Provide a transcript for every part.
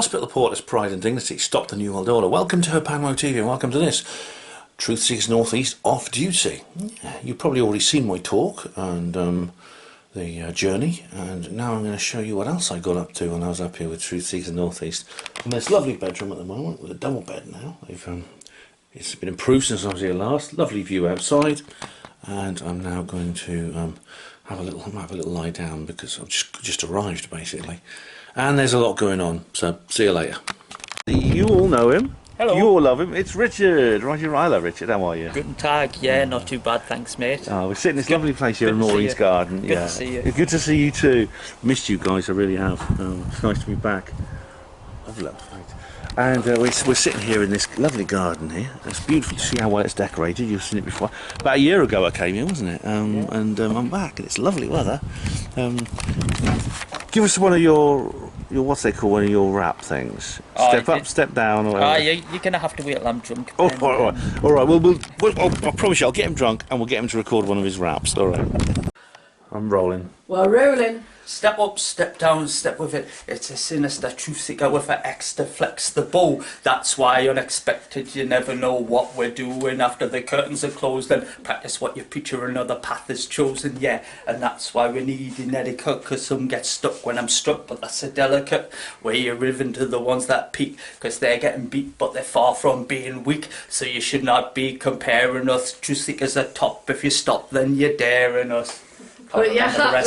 Hospital Reporters Pride and Dignity, Stop the New World Order. Welcome to Panmo TV and welcome to this Truth Seekers North East Off Duty. You've probably already seen my talk and the journey, and now I'm going to show you what else I got up to when I was up here with Truth Seekers North East. In this lovely bedroom at the moment with a double bed now. It's been improved since I was here last. Lovely view outside, and I'm now going to have a little lie down because I've just arrived basically. And there's a lot going on, so see you later. You all know him. Hello. You all love him. It's Richard. Roger, I love Richard. How are you? Guten Tag. Yeah, not too bad, thanks, mate. Oh, we're sitting in this lovely place here in Maureen's garden. Good to see you. Good to see you too. Missed you guys, I really have. It's nice to be back. Lovely. And we're sitting here in this lovely garden here. It's beautiful to see how well it's decorated. You've seen it before. About a year ago I came here, wasn't it? And I'm back, and it's lovely weather. Give us one of your what's they call one of your rap things. Step up, step down, or whatever. You're gonna have to wait till I'm drunk. Oh, all right. Well, I promise you, I'll get him drunk, and we'll get him to record one of his raps. All right. I'm rolling. We're rolling. Step up, step down, step with it. It's a sinister truth seeker with an X to flex the bow. That's why unexpected, you never know what we're doing after the curtains are closed. And practice what you preach or another path is chosen, yeah. And that's why we need an etiquette, cause some get stuck when I'm struck. But that's a delicate way you're riven to the ones that peak, cause they're getting beat but they're far from being weak. So you should not be comparing us. Truth seekers are top. If you stop then you're daring us. Oh yeah, right.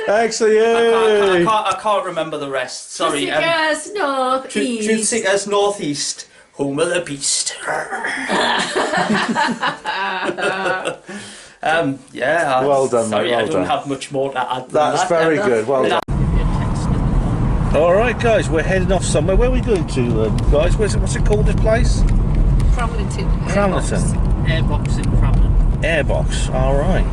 Excellent. I can't remember the rest. Sorry. Truth Seekers North East. Truth Seekers North East. Home of the beast. Yeah. Well done, sorry, mate. Well I don't done. have much more to add. That's very good. Well done. All right, guys, we're heading off somewhere. Where are we going to, guys? What's it called? This place? Cramlington. Airbox in Cramlington. Airbox, alright.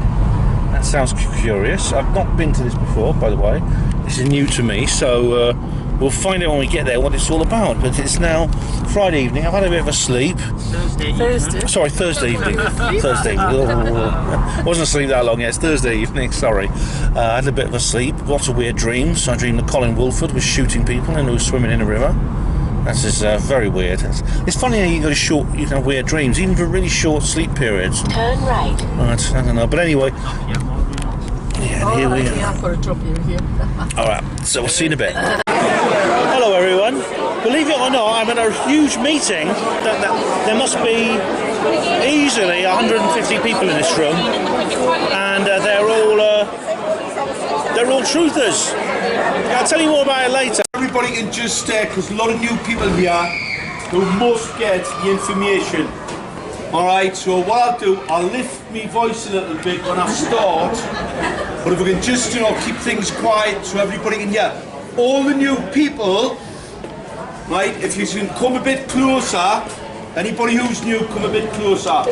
That sounds curious. I've not been to this before, by the way. This is new to me, so we'll find out when we get there what it's all about. But it's now Friday evening. I've had a bit of a sleep. Thursday. Sorry, Thursday evening. Thursday. Wasn't asleep that long yet. It's Thursday evening, sorry. I had a bit of a sleep. Lots of weird dreams. I dreamed that Colin Woolford was shooting people and who was swimming in a river. That's just very weird. It's funny how you can have weird dreams, even for really short sleep periods. Turn right. Right, I don't know, but anyway. Yeah, here we are. I've got to drop you here. Alright, so we'll see you in a bit. Hello everyone. Believe it or not, I'm at a huge meeting. There must be easily 150 people in this room, and they're all truthers. I'll tell you more about it later. Everybody can just because a lot of new people here who must get the information. Alright, so what I'll do, I'll lift my voice a little bit when I start, but if we can just, keep things quiet so everybody can hear. All the new people, right, if you can come a bit closer, anybody who's new, come a bit closer.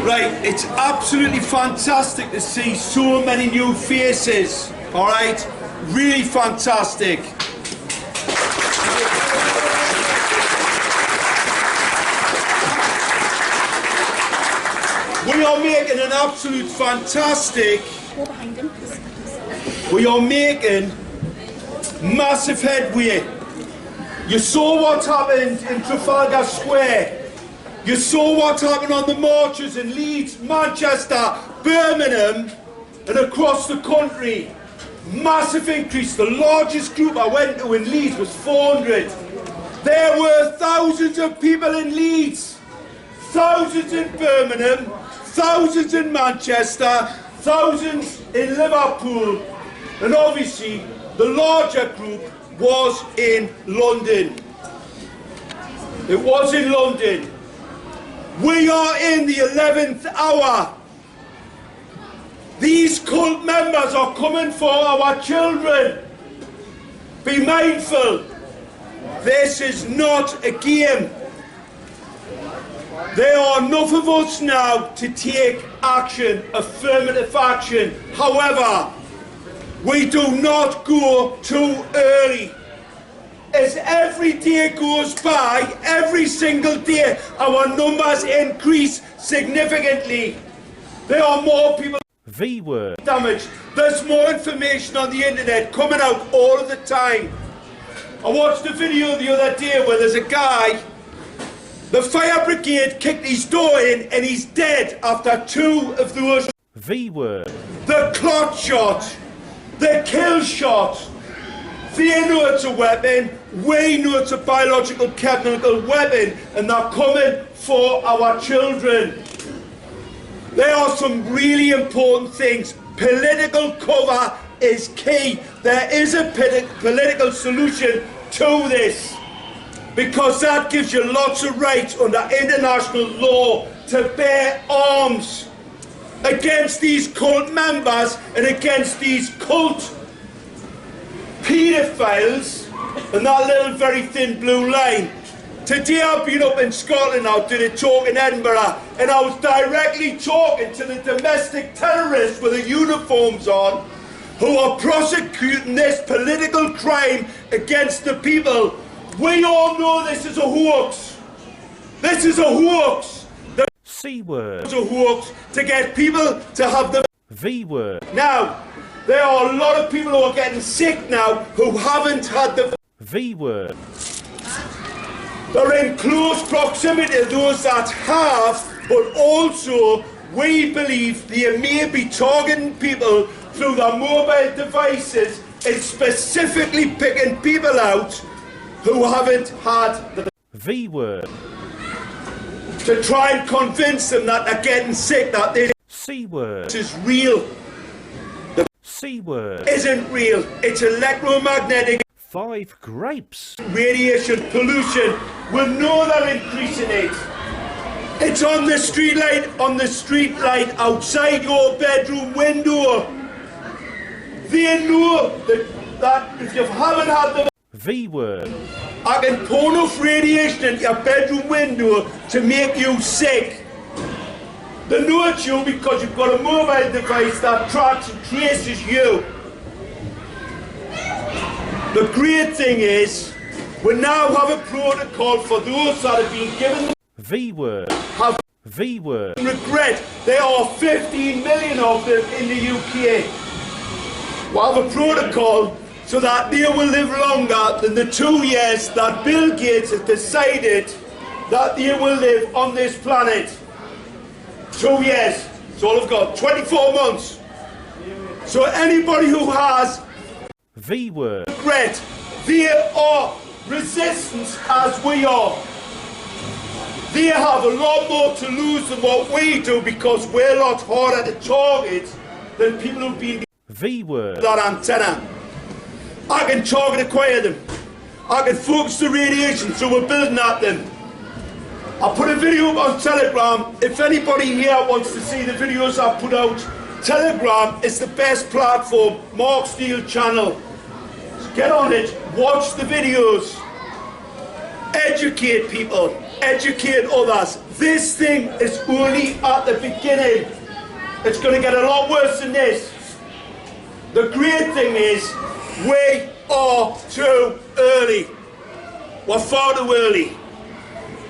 Right, it's absolutely fantastic to see so many new faces, alright? Really fantastic. We are making an absolute fantastic. We are making massive headway. You saw what happened in Trafalgar Square. You saw what happened on the marches in Leeds, Manchester, Birmingham, and across the country. Massive increase. The largest group I went to in Leeds was 400. There were thousands of people in Leeds, thousands in Birmingham, thousands in Manchester, thousands in Liverpool, and obviously the larger group was in London. It was in London. We are in the 11th hour. These cult members are coming for our children. Be mindful. This is not a game. There are enough of us now to take action, affirmative action. However, we do not go too early. As every day goes by, every single day, our numbers increase significantly. There are more people. V word. Damage. There's more information on the internet coming out all of the time. I watched a video the other day where there's a guy, the fire brigade kicked his door in and he's dead after 2 of those. V word. The clot shot, the kill shot. They know it's a weapon, we know it's a biological chemical weapon, and they're coming for our children. There are some really important things. Political cover is key. There is a political solution to this, because that gives you lots of rights under international law to bear arms against these cult members and against these cult paedophiles and that little very thin blue line. Today I've been up in Scotland now, did a talk in Edinburgh, and I was directly talking to the domestic terrorists with the uniforms on who are prosecuting this political crime against the people. We all know this is a hoax. This is a hoax. The C word. It's a hoax to get people to have the V word. Now, there are a lot of people who are getting sick now who haven't had the V word. They're in close proximity to those that have, but also we believe they may be targeting people through their mobile devices and specifically picking people out who haven't had the V word. to try and convince them that they're getting sick, that this C word. is real. C word. Isn't real. It's electromagnetic 5 grapes. radiation pollution. We know they're increasing it. It's on the street light outside your bedroom window. They know that if you haven't had the V word. I can pour enough radiation into your bedroom window to make you sick. They know it's you because you've got a mobile device that tracks and traces you. The great thing is, we now have a protocol for those that have been given V word. have V word. regret. There are 15 million of them in the UK. We have a protocol so that they will live longer than the 2 years that Bill Gates has decided that they will live on this planet. 2 years. That's all I've got. 24 months. So anybody who has V word. regret, they are resistance as we are. They have a lot more to lose than what we do because we're a lot harder to target than people who've been V word. that antenna. I can target acquire them. I can focus the radiation, so we're building at them. I put a video up on Telegram. If anybody here wants to see the videos I put out, Telegram is the best platform. Mark Steele channel. So get on it, watch the videos. Educate people, educate others. This thing is only at the beginning. It's going to get a lot worse than this. The great thing is, we are too early. We're far too early.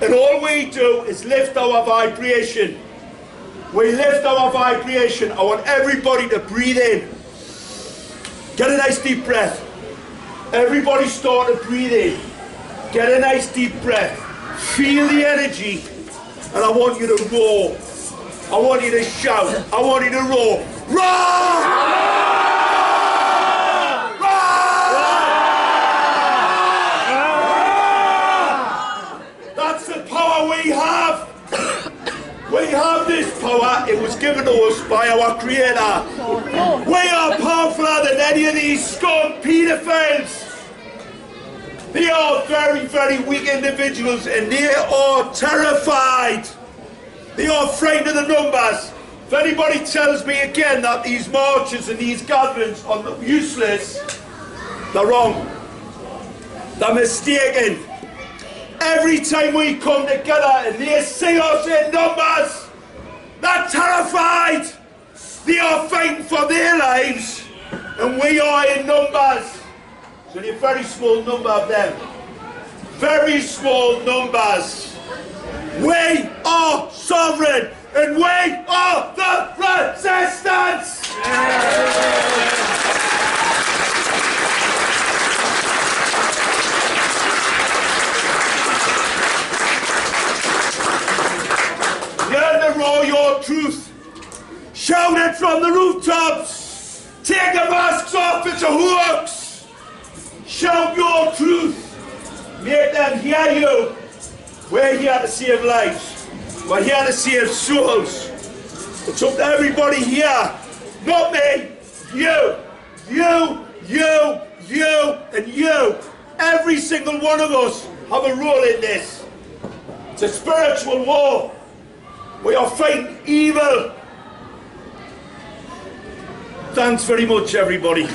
And all we do is lift our vibration. We lift our vibration. I want everybody to breathe in. Get a nice deep breath. Everybody start to breathe in. Get a nice deep breath. Feel the energy. And I want you to roar. I want you to shout. I want you to roar. Roar! We have this power. It was given to us by our Creator. We are powerfuler than any of these scum paedophiles. They are very, very weak individuals and they are terrified. They are frightened of the numbers. If anybody tells me again that these marches and these gatherings are useless, they're wrong. They're mistaken. Every time we come together and they see us in numbers, they're terrified. They are fighting for their lives, and we are in numbers. It's only a very small number of them. Very small numbers. We are sovereign, and we are the resistance! on the rooftops, take the masks off, it's a hoax. Shout your truth, make them hear you. We're here to save lives, we're here to save souls. It's up to everybody here, not me, you, and you. Every single one of us have a role in this. It's a spiritual war. We are fighting evil. Thanks very much, everybody. A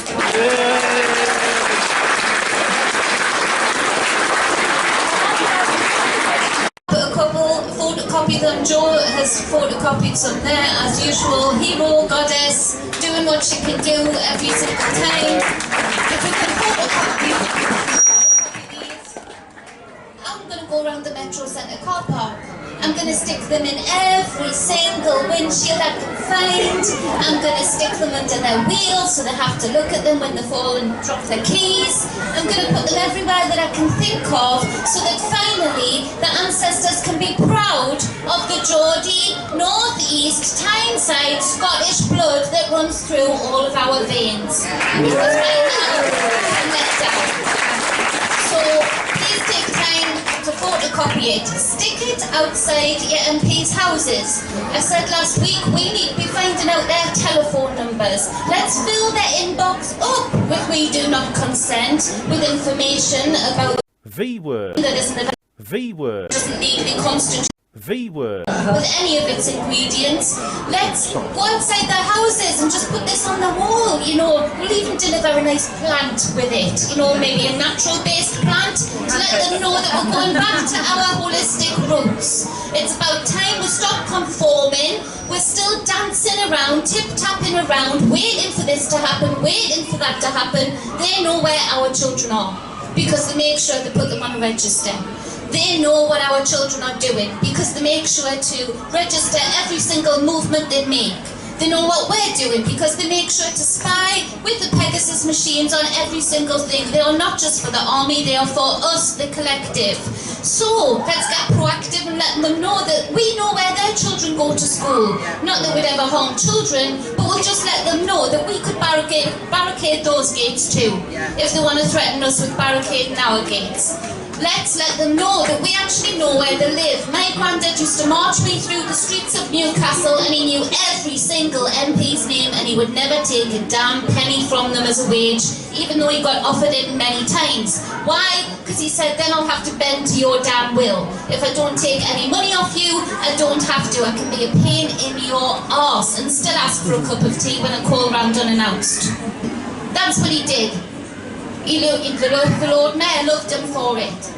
couple photocopied them. Joe has photocopied some there, as usual. Hero, goddess, doing what she can do every single time. If we can photocopy these, I'm going to go around the Metro Centre car park. I'm going to stick them in every single windshield I can find. I'm going to stick them under their wheels so they have to look at them when they fall and drop their keys. I'm going to put them everywhere that I can think of so that finally the ancestors can be proud of the Geordie, North East, Tyneside, Scottish blood that runs through all of our veins. Because right now, I'm let down. So please take time to photocopy it. Stick it outside your MP's houses. I said last week we need to be finding out their telephone numbers. Let's fill their inbox up with "we do not consent" with information about V-word. that isn't about V-word. doesn't legally constitute V-word. with any of its ingredients. Let's go outside their houses and just put this on the wall, you know. We'll even deliver a nice plant with it, you know, maybe a natural-based plant to let them know that we're going back to our holistic roots. It's about time we stop conforming. We're still dancing around, tip-tapping around, waiting for this to happen, waiting for that to happen. They know where our children are because they make sure they put them on a register. They know what our children are doing because they make sure to register every single movement they make. They know what we're doing because they make sure to spy with the Pegasus machines on every single thing. They are not just for the army, they are for us, the collective. So let's get proactive and let them know that we know where their children go to school. Not that we'd ever harm children, but we'll just let them know that we could barricade those gates too, if they want to threaten us with barricading our gates. Let's let them know that we actually know where they live. My granddad used to march me through the streets of Newcastle and he knew every single MP's name and he would never take a damn penny from them as a wage, even though he got offered it many times. Why? Because he said, then I'll have to bend to your damn will. If I don't take any money off you, I don't have to. I can be a pain in your arse and still ask for a cup of tea when I call round unannounced. That's what he did. The Lord Mayor loved him for it.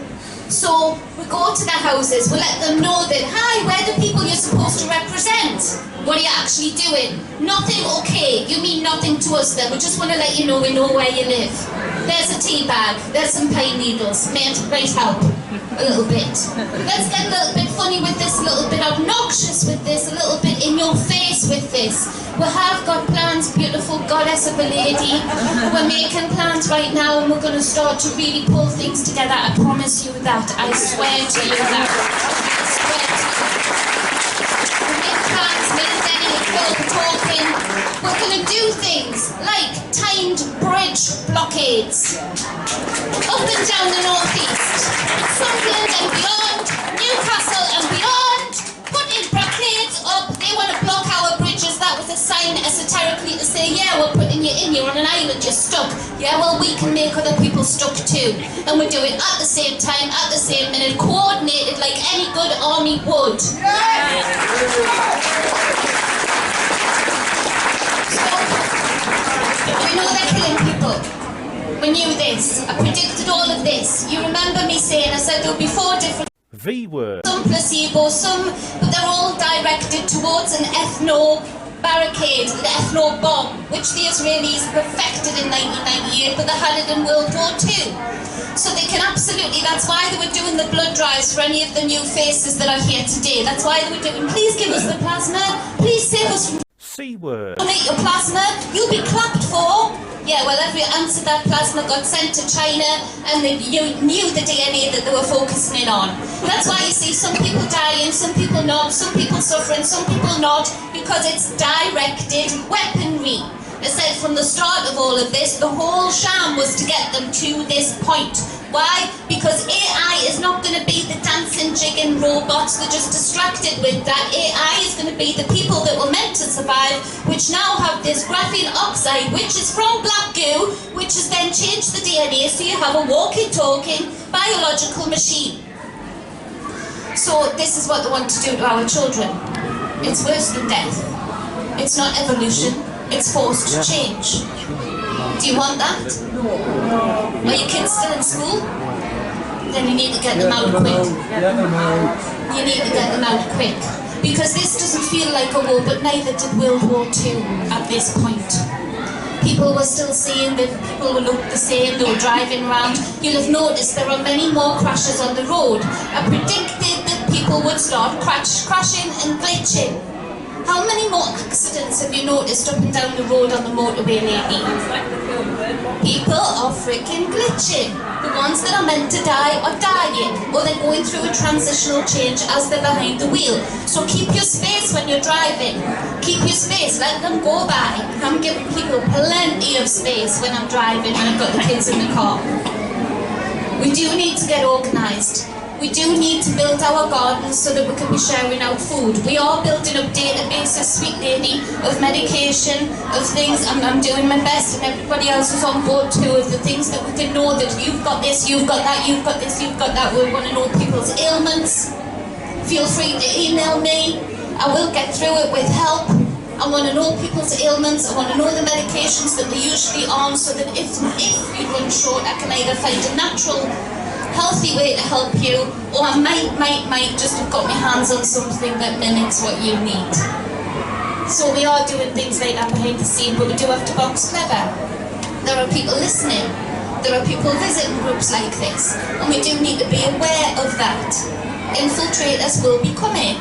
So we go to their houses, we let them know that, hi, we're the people you're supposed to represent. What are you actually doing? Nothing, okay, you mean nothing to us then. We just want to let you know we know where you live. There's a tea bag, there's some pine needles, might help a little bit. Let's get a little bit funny with this, a little bit obnoxious with this, a little bit in your face with this. We have got plans, beautiful goddess of a lady. We're making plans right now and we're going to start to really pull things together. I promise you that. I swear to you that. I swear to you. We make plans, me and Denny and Phil talking. We're going to do things like timed bridge blockades up and down the northeast, Sunderland and beyond, Newcastle and beyond, putting blockades up. They want to block our bridges. That was a sign esoterically to say, yeah, we're putting you in, you're on an island, you're stuck. Yeah, well, we can make other people stuck too. And we do it at the same time, at the same minute, coordinated like any good army would. We know they're killing people. We knew this. I predicted all of this. You remember me saying, I said there'll be 4 different V-word. some placebo, some, but they're all directed towards an ethno-barricade, the ethno-bomb, which the Israelis perfected in 1998, but they had it in World War II. So they can absolutely, that's why they were doing the blood drives for any of the new faces that are here today. That's why they were doing, please give us the plasma, please save us from C word. Donate your plasma, you'll be clapped for. Yeah, well, every answer that plasma got sent to China, and they knew the DNA that they were focusing in on. That's why you see some people dying, some people not, some people suffering, some people not, because it's directed weaponry. I said from the start of all of this, the whole sham was to get them to this point. Why? Because AI is not going to be the dancing, jigging robots that just distracted with that. AI is going to be the people that were meant to survive, which now have this graphene oxide, which is from black goo, which has then changed the DNA, so you have a walking, talking, biological machine. So this is what they want to do to our children. It's worse than death. It's not evolution, it's forced change. Do you want that? Are your kids still in school? Then you need to get them out quick. You need to get them out quick. Because this doesn't feel like a war, but neither did World War II at this point. People were still seeing that people would look the same, they were driving around. You'll have noticed there are many more crashes on the road. I predicted that people would start crashing and glitching. How many more accidents have you noticed up and down the road on the motorway lately? People are freaking glitching. The ones that are meant to die are dying, or they're going through a transitional change as they're behind the wheel. So keep your space when you're driving. Keep your space, let them go by. I'm giving people plenty of space when I'm driving, when I've got the kids in the car. We do need to get organised. We do need to build our gardens so that we can be sharing out food. We are building up databases, sweet lady, of medication, of things. I'm doing my best, and everybody else is on board too, of the things that we can know that you've got this, you've got that, you've got this, you've got that. We want to know people's ailments. Feel free to email me. I will get through it with help. I want to know people's ailments. I want to know the medications that they're usually on, so that if you run short, I can either find a natural, healthy way to help you, or I might just have got my hands on something that mimics what you need. So we are doing things like that behind the scene, but we do have to box clever. There are people listening. There are people visiting groups like this, and we do need to be aware of that. Infiltrators will be coming.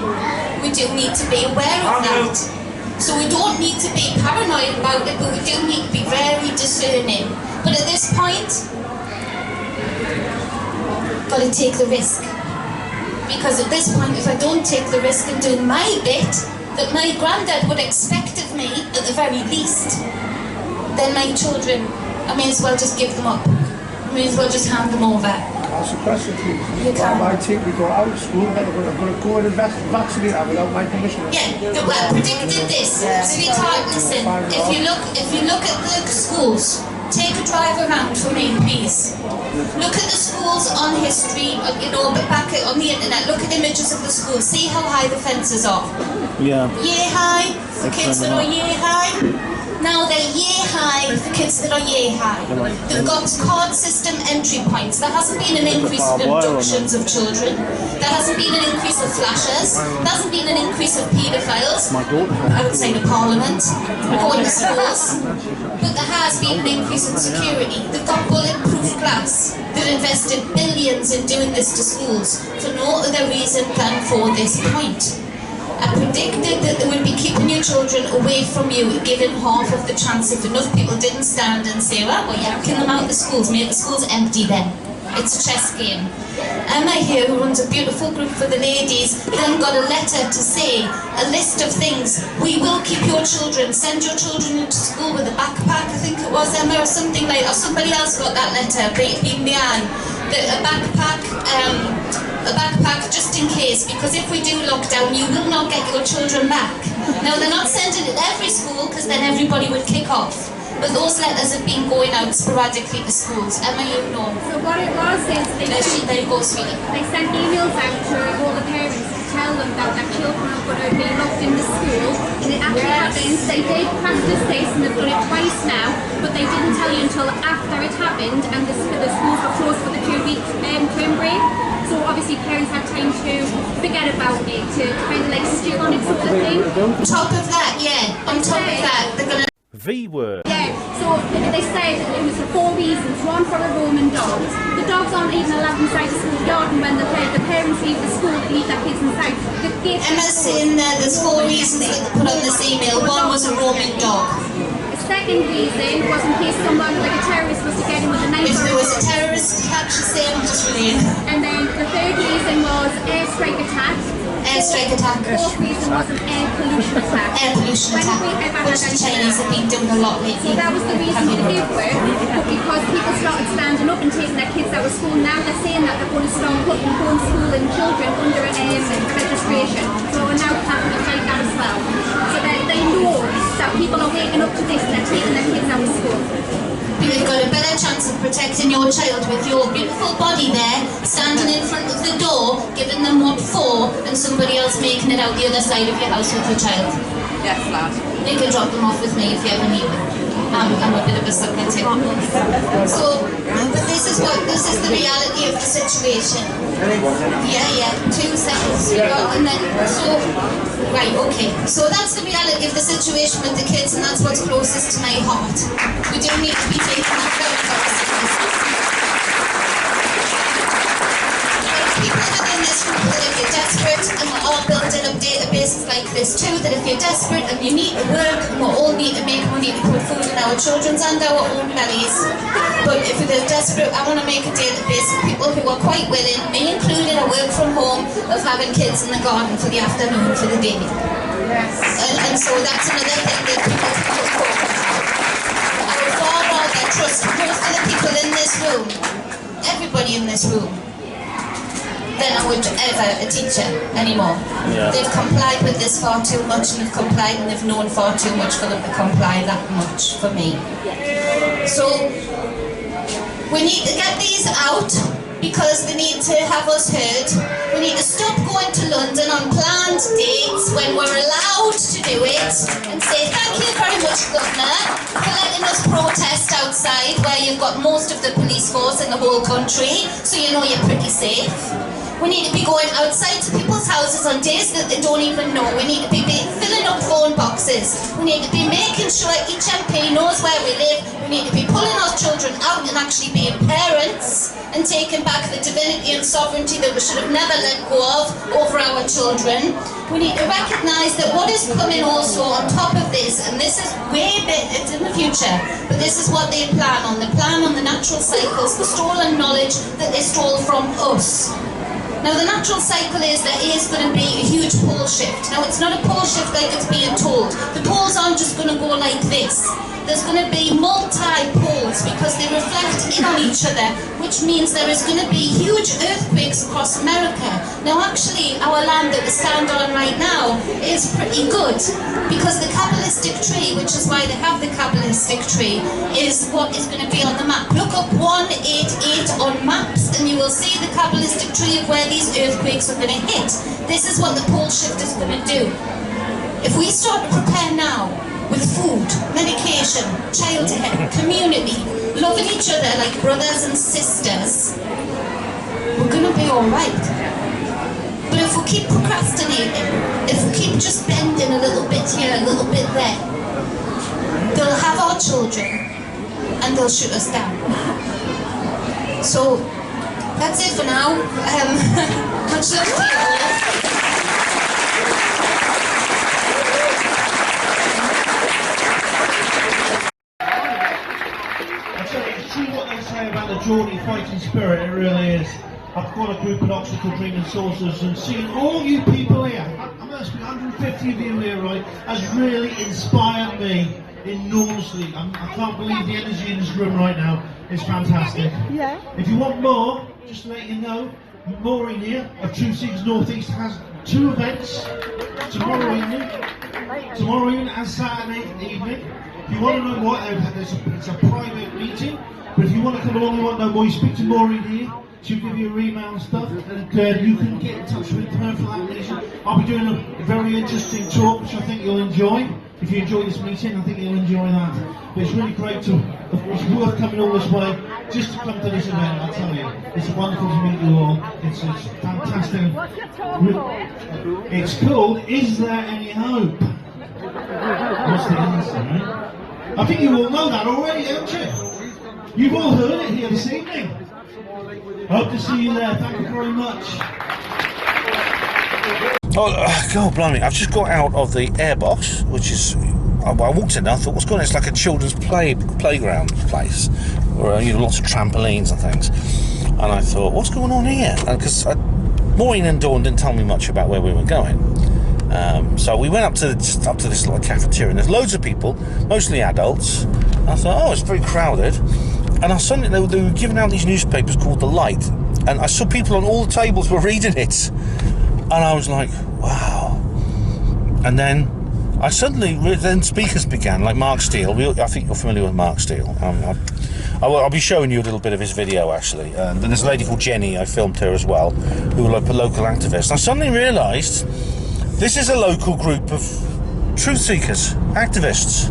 We do need to be aware of that. So we don't need to be paranoid about it, but we do need to be very discerning. But at this point, got to take the risk, because at this point, if I don't take the risk and do my bit that my granddad would expect of me at the very least, then my children, I may as well just give them up. I may as well just hand them over. That's a question to you. I think we go out of school and I'm going to go and vaccinate her without my permission. Yeah, I predicted this. Sweetheart, listen, if you look at the schools, take a drive around for me, please. Look at the schools on history, but back on the internet. Look at images of the schools. See how high the fences are. Yeah. Year high, the kids that are year high. Now they're year high, the kids that are year high. They've got card system entry points. There hasn't been an increase in abductions of children. There hasn't been an increase of flashers. There hasn't been an increase of paedophiles outside of Parliament, going to schools. But there has been an increase in security. They've got bulletproof glass. They've invested billions in doing this to schools for no other reason than for this point. I predicted that they would be keeping your children away from you, given half of the chance. If enough people didn't stand and say, well, yanking them out of the schools, make the schools empty then. It's a chess game. Emma here, who runs a beautiful group for the ladies, then got a letter to say, a list of things. We will keep your children, send your children into school with a backpack, I think it was, Emma, or something like that. Or somebody else got that letter, being Leanne. A backpack just in case, because if we do lockdown, you will not get your children back. Now, they're not sending it to every school, because then everybody would kick off. But those letters have been going out sporadically to schools. Emma, you know. So what it was is there you go, sweetie. They sent emails out to all the parents to tell them that their children are going to be locked in the school. And it actually happens. They did practice this, and they've done it twice now, but they didn't tell you until after it happened, and the schools were closed for the 2-week term break. So obviously parents had time to forget about it, to kind of like stew on it sort of thing. On top of that, they're going to... V word. Yeah, so So they said it was for 4 reasons. One, for a Roman dog. The dogs aren't even allowed inside the school garden when the parents leave the school to leave their kids inside. Emma's saying there's 4 reasons that they put on this email. One was a Roman dog. The second reason was in case someone, like a terrorist, was to get in with a knife. If there was a terrorist attack, she's saying, just relaying. And then the third reason was airstrike attack. Airstrike attack. The fourth reason was an air pollution attack. Air pollution attack, which the Chinese have been doing a lot lately. So that was the reason to give work, but because people started standing up and taking their kids out of school, now they're saying that they're going to start putting homeschooling children under registration. So we're now having to take that as well. So they know that people are waking up to this and they're taking their kids out of school. You've got a better chance of protecting your child with your beautiful body there, standing in front of the door, giving them what for, and somebody else making it out the other side of your house with your child. Yes, lad. You can drop them off with me if you ever need them. I'm a bit of a sucker too. So, but this is the reality of the situation. Yeah, 2 seconds. And then, so, right, okay. So that's the reality of the situation with the kids, and that's what's closest to my heart. We do need to be taking that very, very seriously. People within this group that if you're desperate, and we're all building up databases like this too, that if you're desperate and you need to work, and we all need to make money to put food in our children's and our own bellies. But if they're desperate, I want to make a database of people who are quite willing, me included, I work from home, of having kids in the garden for the afternoon, for the day. Yes. And so that's another thing that people can look for. I would far rather trust most of the people in this room, everybody in this room, than I would ever a teacher anymore. Yeah. They've complied with this far too much, and they've complied and they've known far too much for them to comply that much for me. So we need to get these out because they need to have us heard. We need to stop going to London on planned dates when we're allowed to do it and say thank you very much, Governor, for letting us protest outside where you've got most of the police force in the whole country, so you know you're pretty safe. We need to be going outside to people's houses on days that they don't even know. We need to be filling up phone boxes. We need to be making sure each MP knows where we live. We need to be pulling our children out and actually being parents and taking back the divinity and sovereignty that we should have never let go of over our children. We need to recognise that what is coming also on top of this, and this is way bit, it's in the future, but this is what they plan on. They plan on the natural cycles, the stolen knowledge that they stole from us. Now the natural cycle is there is going to be a huge pole shift. Now it's not a pole shift like it's being told. The poles aren't just going to go like this. There's going to be multi-poles because they reflect in on each other, which means there is going to be huge earthquakes across America. Now actually our land that we stand on right now is pretty good because the Kabbalistic tree, which is why they have the Kabbalistic tree, is what is going to be on the map. Look up 188 on maps and you will see the Kabbalistic tree of where these earthquakes are going to hit. This is what the pole shift is going to do. If we start to prepare now, with food, medication, childcare, community, loving each other like brothers and sisters, we're going to be alright. But if we keep procrastinating, if we keep just bending a little bit here, a little bit there, they'll have our children and they'll shoot us down. So that's it for now. Much love to you all. About the Geordie fighting spirit, it really is. I've got a group at Oxford called Dreaming Saucers, and seeing all you people here, I must be 150 of you here, right, has really inspired me enormously. I can't believe the energy in this room right now. It's fantastic. Yeah. If you want more, just to let you know, Maureen here of Truth Seekers North East has 2 events tomorrow evening and Saturday evening. If you want to know more, it's a private meeting. But if you want to come along and want to know more, you speak to Maureen here. She'll give you her email and stuff, and you can get in touch with her for that reason. I'll be doing a very interesting talk, which I think you'll enjoy. If you enjoy this meeting, I think you'll enjoy that. But it's really great it's worth coming all this way just to come to this event, I'll tell you. It's wonderful to meet you all. It's fantastic. It's called, Is There Any Hope? What's the answer, right? I think you all know that already, don't you? You've all heard it here this evening. Hope to see you there. Thank you very much. Oh, God, blimey. I've just got out of the airbox, which is... I walked in and I thought, what's going on? It's like a children's playground place, where lots of trampolines and things. And I thought, what's going on here? Because Maureen and Dawn didn't tell me much about where we were going. So we went up to this little cafeteria, and there's loads of people, mostly adults. And I thought, oh, it's very crowded. And I suddenly they were giving out these newspapers called The Light, and I saw people on all the tables were reading it, and I was like, wow. And then then speakers began, like Mark Steele. I think you're familiar with Mark Steele. I'll be showing you a little bit of his video, actually. And there's a lady called Jenny, I filmed her as well, who are like a local activist. I suddenly realised this is a local group of truth seekers, activists.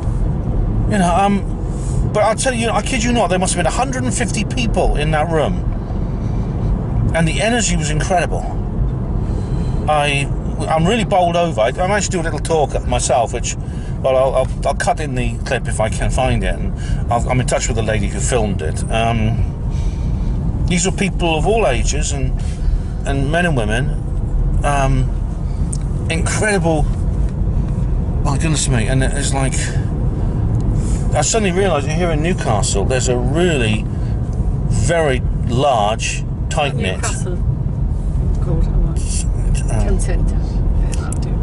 But I'll tell you, I kid you not, there must have been 150 people in that room. And the energy was incredible. I'm really bowled over. I managed to do a little talk myself, which, well, I'll cut in the clip if I can find it, and I'm in touch with the lady who filmed it. These are people of all ages, and men and women. Incredible. My goodness me. And it's like, I suddenly realised here in Newcastle, there's a really very large, tight-knit,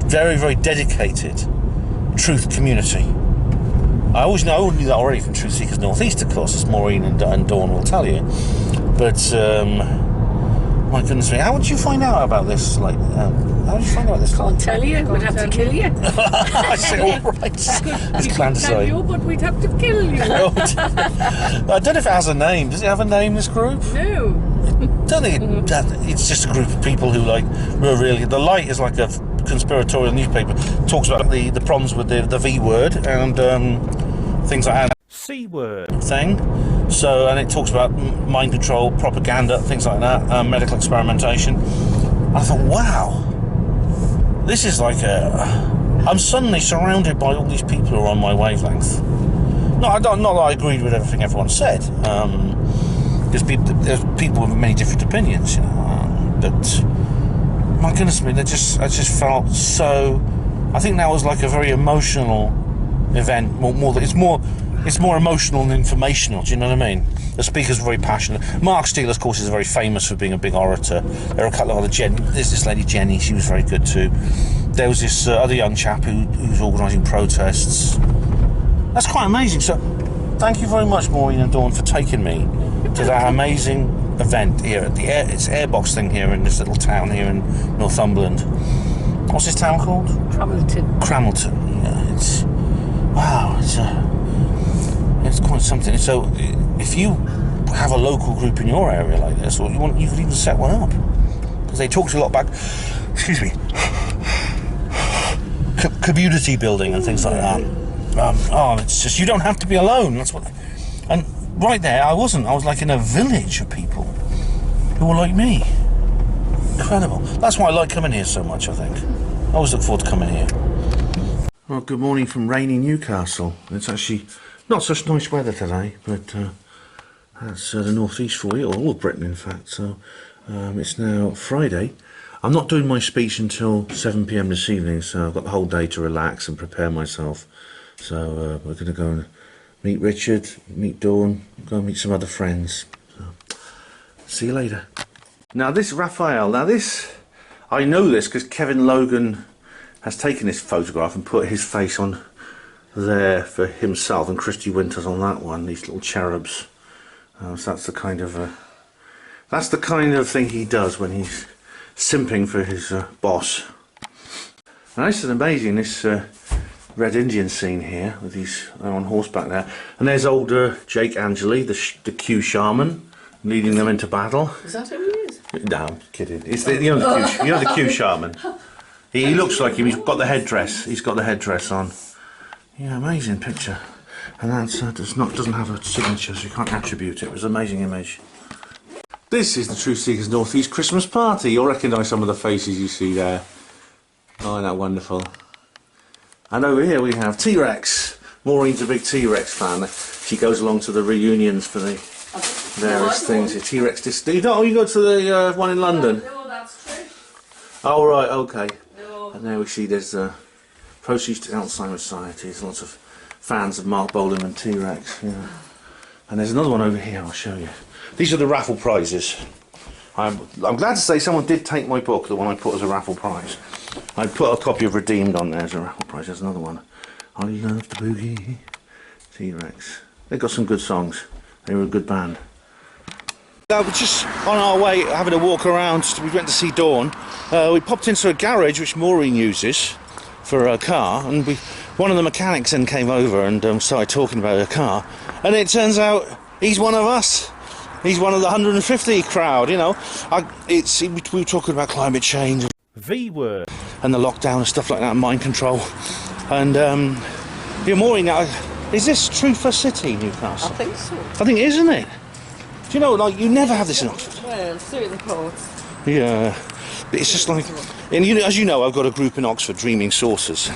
very, very dedicated truth community. I knew that already from Truth Seekers North East, of course, as Maureen and Dawn will tell you. But my goodness me, how did you find out about this? How did you find out about this? Can't tell you. We'd have to kill you. I said, all right. It's planned to say. You, but we'd have to kill you. I don't know if it has a name. Does it have a name, this group? No. I don't think it's just a group of people who were really... The Light is like a conspiratorial newspaper. It talks about the problems with the V word and things like that. C word thing. So, and it talks about mind control, propaganda, things like that, medical experimentation. I thought, wow, this is like I'm suddenly surrounded by all these people who are on my wavelength. Not that I agreed with everything everyone said. There's people with many different opinions, but my goodness me, I just felt so. I think that was like a very emotional event. It's more emotional than informational. Do you know what I mean? The speaker's very passionate. Mark Steele, of course, is very famous for being a big orator. There are a couple of other there's this lady Jenny. She was very good too. There was this other young chap who's organising protests. That's quite amazing. So, thank you very much, Maureen and Dawn, for taking me to that amazing event here at it's airbox thing here in this little town here in Northumberland. What's this town called? Cramilton. Yeah, it's quite something. So if you have a local group in your area like this, or you could even set one up, because they talked a lot about, excuse me, community building and things like that. It's just, you don't have to be alone. That's what. And right there, I was like in a village of people who were like me. Incredible. That's why I like coming here so much, I think. I always look forward to coming here. Well, good morning from rainy Newcastle. It's actually not such nice weather today, but that's the northeast for you, or all of Britain in fact. So it's now Friday. I'm not doing my speech until 7 PM this evening, so I've got the whole day to relax and prepare myself. So we're going to go and meet Richard, meet Dawn, go and meet some other friends. So, see you later. Now this Raphael, I know this because Kevin Logan has taken this photograph and put his face on there for himself, and Christy Winters on that one, these little cherubs. So that's the kind of thing he does when he's simping for his boss. Now this is amazing, this Red Indian scene here with these, they're on horseback there, and there's older Jake Angeli, the Q shaman, leading them into battle. Is that who he is? No, I'm kidding. It's the Q shaman. He looks like him. He's got the headdress. He's got the headdress on. Yeah, amazing picture. And that doesn't have a signature, so you can't attribute it. It was an amazing image. This is the Truth Seekers North East Christmas party. You'll recognise some of the faces you see there. Oh, isn't that wonderful? And over here we have T-Rex. Maureen's a big T-Rex fan. She goes along to the reunions for the various things. The T-Rex you go to the one in London? No, that's true. Oh right, okay. No. And there we see there's proceeds to Alzheimer's Society. There's lots of fans of Mark Bolan and T-Rex. Yeah. And there's another one over here. I'll show you. These are the raffle prizes. I'm glad to say someone did take my book, the one I put as a raffle prize. I put a copy of Redeemed on there as a raffle prize. There's another one. I love the boogie. T-Rex. They've got some good songs. They were a good band. We're just on our way having a walk around. We went to see Dawn. We popped into a garage which Maureen uses for her car, and one of the mechanics then came over and started talking about her car, and it turns out he's one of us. He's one of the 150 crowd, you know. We were talking about climate change, V-word, and the lockdown and stuff like that, mind control. And yeah, Maureen, now, is this true for City, Newcastle? I think so. I think it is, isn't it? Do you know, like, you never have this in Oxford. Well, certain parts. Yeah, but it's just like, and as you know, I've got a group in Oxford, Dreaming Sources.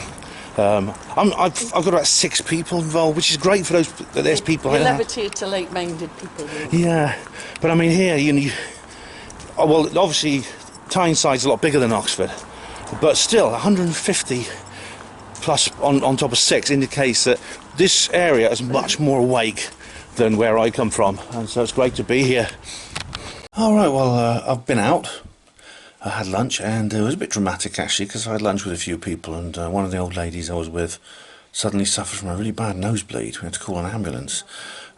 I've got about 6 people involved, which is great for there's people. You levitate to like-minded people. Yeah, but I mean here, well, obviously Tyneside's a lot bigger than Oxford, but still 150 plus on top of 6 indicates that this area is much more awake than where I come from, and so it's great to be here. All right, well, I've been out. I had lunch, and it was a bit dramatic actually, because I had lunch with a few people, and one of the old ladies I was with suddenly suffered from a really bad nosebleed. We had to call an ambulance.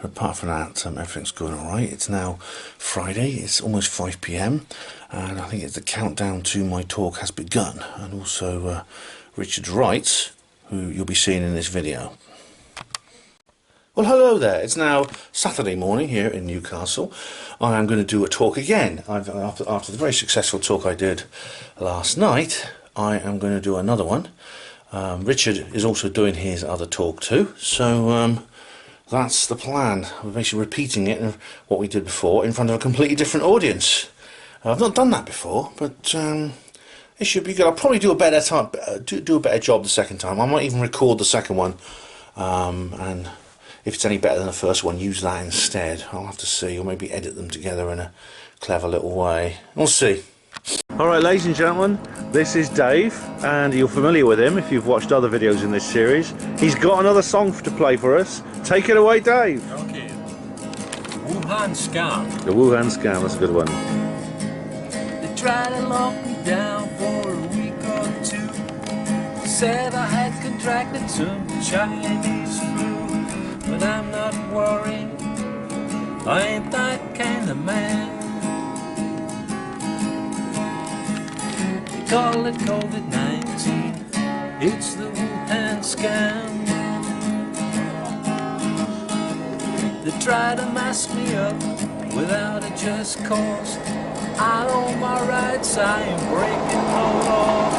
But apart from that, everything's going all right. It's now Friday. It's almost 5 p.m, and I think the countdown to my talk has begun. And also Richard Wright, who you'll be seeing in this video. Well, hello there. It's now Saturday morning here in Newcastle. I am going to do a talk again. After the very successful talk I did last night, I am going to do another one. Richard is also doing his other talk too, so that's the plan. We're basically repeating it, what we did before, in front of a completely different audience. I've not done that before, but it should be good. I'll probably do a better do a better job the second time. I might even record the second one, and if it's any better than the first one, use that instead. I'll have to see, or maybe edit them together in a clever little way. We'll see. Alright, ladies and gentlemen, this is Dave, and you're familiar with him if you've watched other videos in this series. He's got another song to play for us. Take it away, Dave. Okay. Wuhan Scam. The Wuhan Scam, that's a good one. They tried to lock me down for a week or 2. Said I had contracted some Chinese flu. But I'm not worried, I ain't that kind of man. They call it COVID-19, it's the Wuhan scam. They try to mask me up without a just cause. I know my rights, I ain't breaking no law.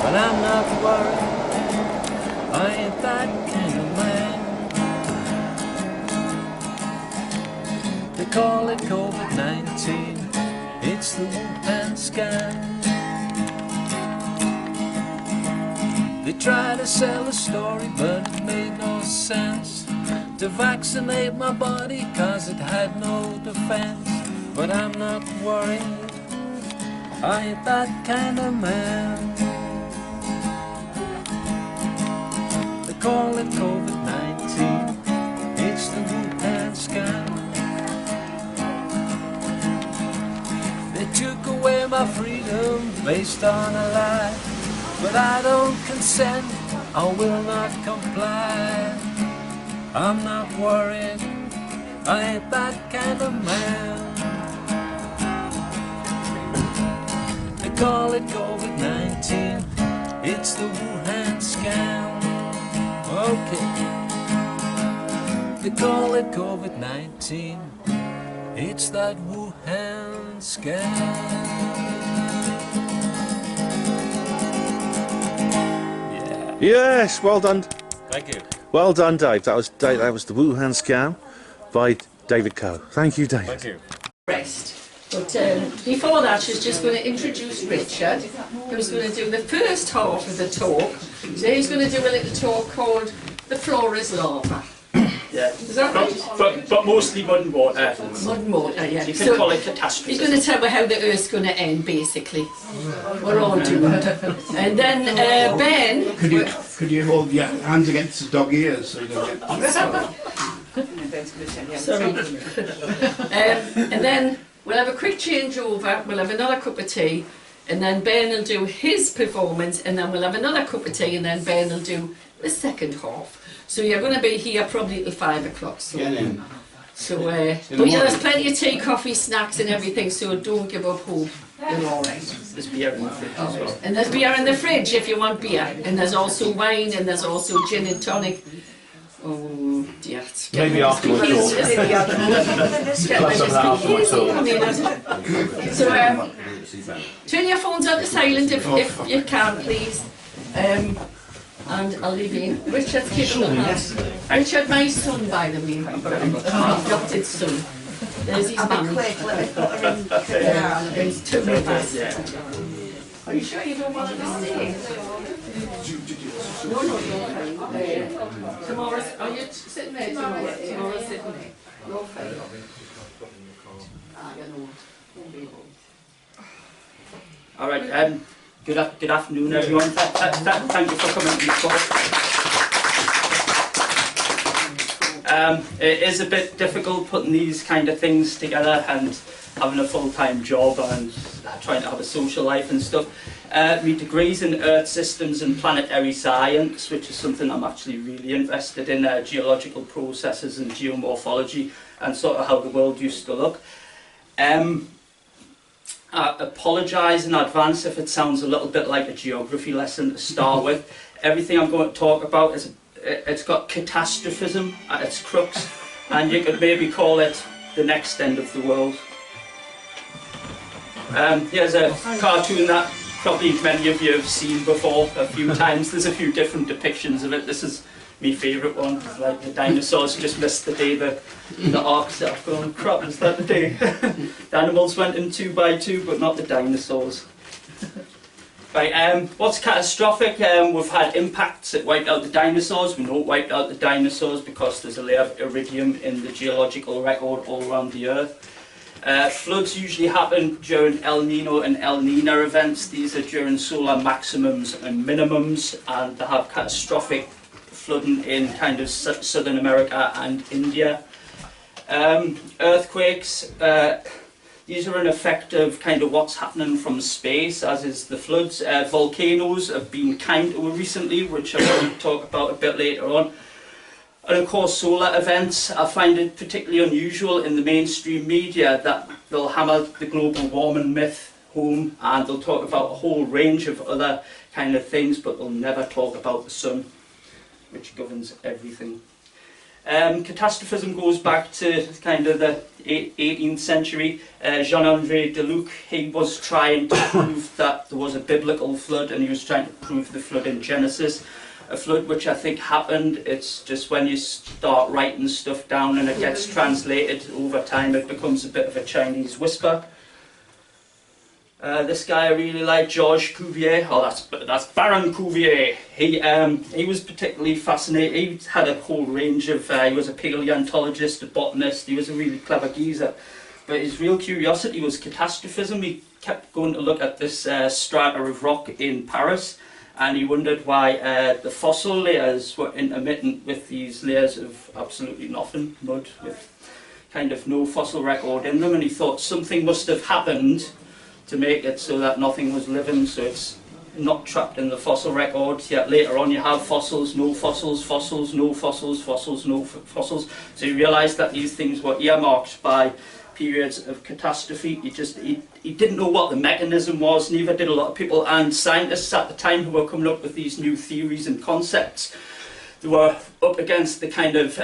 But I'm not worried, I ain't that kind of man. They call it COVID-19, it's the Wuhan scam. They try to sell a story, but it made no sense. To vaccinate my body, cause it had no defense. But I'm not worried, I ain't that kind of man. They call it COVID-19, it's the Wuhan scam. They took away my freedom based on a lie, but I don't consent, I will not comply. I'm not worried, I ain't that kind of man. They call it COVID-19, it's the Wuhan scam. Okay. They call it COVID-19, it's that Wuhan scam. Yeah. Yes, well done. Thank you. Well done, Dave. That was the Wuhan Scam by David Coe. Thank you, David. Thank you. Rest. But before that, she's just going to introduce Richard, who's going to do the first half of the talk. So he's going to do a little talk called the floor is lava. Yeah. Is that right? But mostly mud and water. Mud and water, yeah. You can call it catastrophism. He's going to tell me how the Earth's going to end, basically. We're all doomed. And then Ben... Could you hold your hands against the dog ears so you don't get... Sorry. And then we'll have a quick changeover, we'll have another cup of tea, and then Ben will do his performance, and then we'll have another cup of tea, and then Ben will do the second half. So you're going to be here probably till 5 o'clock. So, but yeah, there's plenty of tea, coffee, snacks and everything, so don't give up hope. You're all right. There's beer in the fridge as well. And there's beer in the fridge if you want beer. And there's also wine, and there's also gin and tonic. Oh dear. Maybe after my talk. So turn your phones on to silent if you can, please. And I'll leave you. Richard's kid in the house. Richard, my son, by the way. My adopted son. There's his mum. There's two members. Are you sure you don't want to stay? No. Tomorrow's, are you sitting there tomorrow? Tomorrow's sitting there. You're fine. I know. Don't be home. All right. Good afternoon, everyone. Thank you for coming to the talk. It is a bit difficult putting these kind of things together and having a full-time job and trying to have a social life and stuff. My degree's in Earth Systems and Planetary Science, which is something I'm actually really interested in, geological processes and geomorphology and sort of how the world used to look. I apologise in advance if it sounds a little bit like a geography lesson to start with. Everything I'm going to talk about it's got catastrophism at its crux, and you could maybe call it the next end of the world. Here's a cartoon that probably many of you have seen before a few times. There's a few different depictions of it. This is my favourite one, like the dinosaurs just missed the day the ark set up. Oh crap, is that the day? The animals went in 2 by 2, but not the dinosaurs. Right, what's catastrophic? We've had impacts that wiped out the dinosaurs. We know it wiped out the dinosaurs because there's a layer of iridium in the geological record all around the Earth. Floods usually happen during El Nino and El Nina events. These are during solar maximums and minimums, and they have catastrophic flooding in kind of Southern America and India. Earthquakes, these are an effect of kind of what's happening from space, as is the floods. Volcanoes have been kind to recently, which I'm going to talk about a bit later on. And of course solar events. I find it particularly unusual in the mainstream media that they'll hammer the global warming myth home and they'll talk about a whole range of other kind of things, but they'll never talk about the sun, which governs everything. Catastrophism goes back to kind of the 18th century. Jean-André Deluc, he was trying to prove that there was a biblical flood, and he was trying to prove the flood in Genesis. A flood which I think happened. It's just when you start writing stuff down and it gets translated over time, it becomes a bit of a Chinese whisper. This guy I really like, Georges Cuvier. Oh, that's Baron Cuvier. He was particularly fascinating. He had a whole range of. He was a paleontologist, a botanist. He was a really clever geezer. But his real curiosity was catastrophism. He kept going to look at this strata of rock in Paris, and he wondered why the fossil layers were intermittent with these layers of absolutely nothing, mud with kind of no fossil record in them. And he thought something must have happened to make it so that nothing was living, so it's not trapped in the fossil record. Yet later on you have fossils, no fossils, fossils, no fossils, fossils, no fossils. So he realised that these things were earmarked by periods of catastrophe. He didn't know what the mechanism was, neither did a lot of people, and scientists at the time who were coming up with these new theories and concepts. They were up against the kind of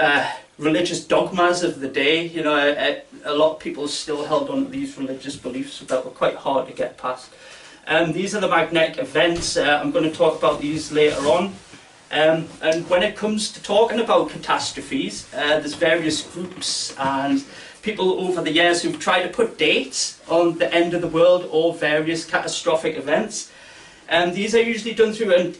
religious dogmas of the day. You know, a lot of people still held on to these religious beliefs that were quite hard to get past. These are the magnetic events. I'm going to talk about these later on. And when it comes to talking about catastrophes, there's various groups and people over the years who've tried to put dates on the end of the world or various catastrophic events. These are usually done through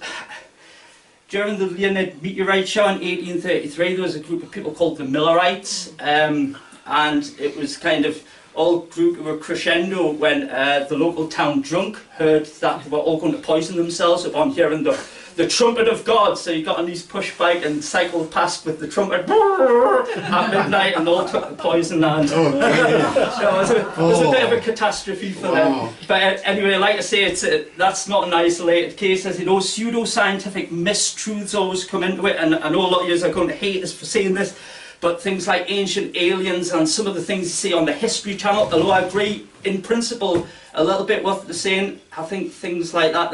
during the Leonid meteorite shower in 1833, there was a group of people called the Millerites, and it was kind of all group were crescendo when the local town drunk heard that they were all going to poison themselves upon hearing the trumpet of God. So you got on these push bike and cycled past with the trumpet at midnight and all took the poison and so it was a bit of a catastrophe for them. But anyway, like I say, that's not an isolated case. As you know, pseudo-scientific mistruths always come into it, and I know a lot of you are going to hate us for saying this, but things like ancient aliens and some of the things you see on the History Channel, although I agree in principle a little bit with what they're saying, I think things like that,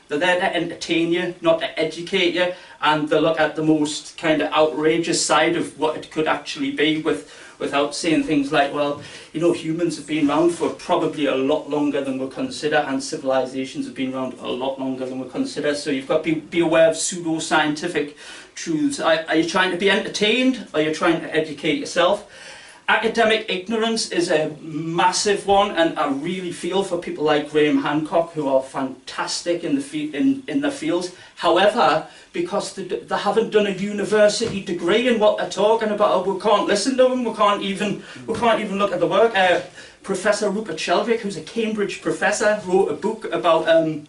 they're there to entertain you, not to educate you, and they look at the most kind of outrageous side of what it could actually be without saying things like, well, you know, humans have been around for probably a lot longer than we consider, and civilizations have been around a lot longer than we consider, so you've got to be aware of pseudo-scientific truths. Are you trying to be entertained? Or are you trying to educate yourself? Academic ignorance is a massive one, and I really feel for people like Graham Hancock, who are fantastic in the fields. However, because they haven't done a university degree in what they're talking about, we can't listen to them. We can't even look at the work. Professor Rupert Sheldrake, who's a Cambridge professor, wrote a book about an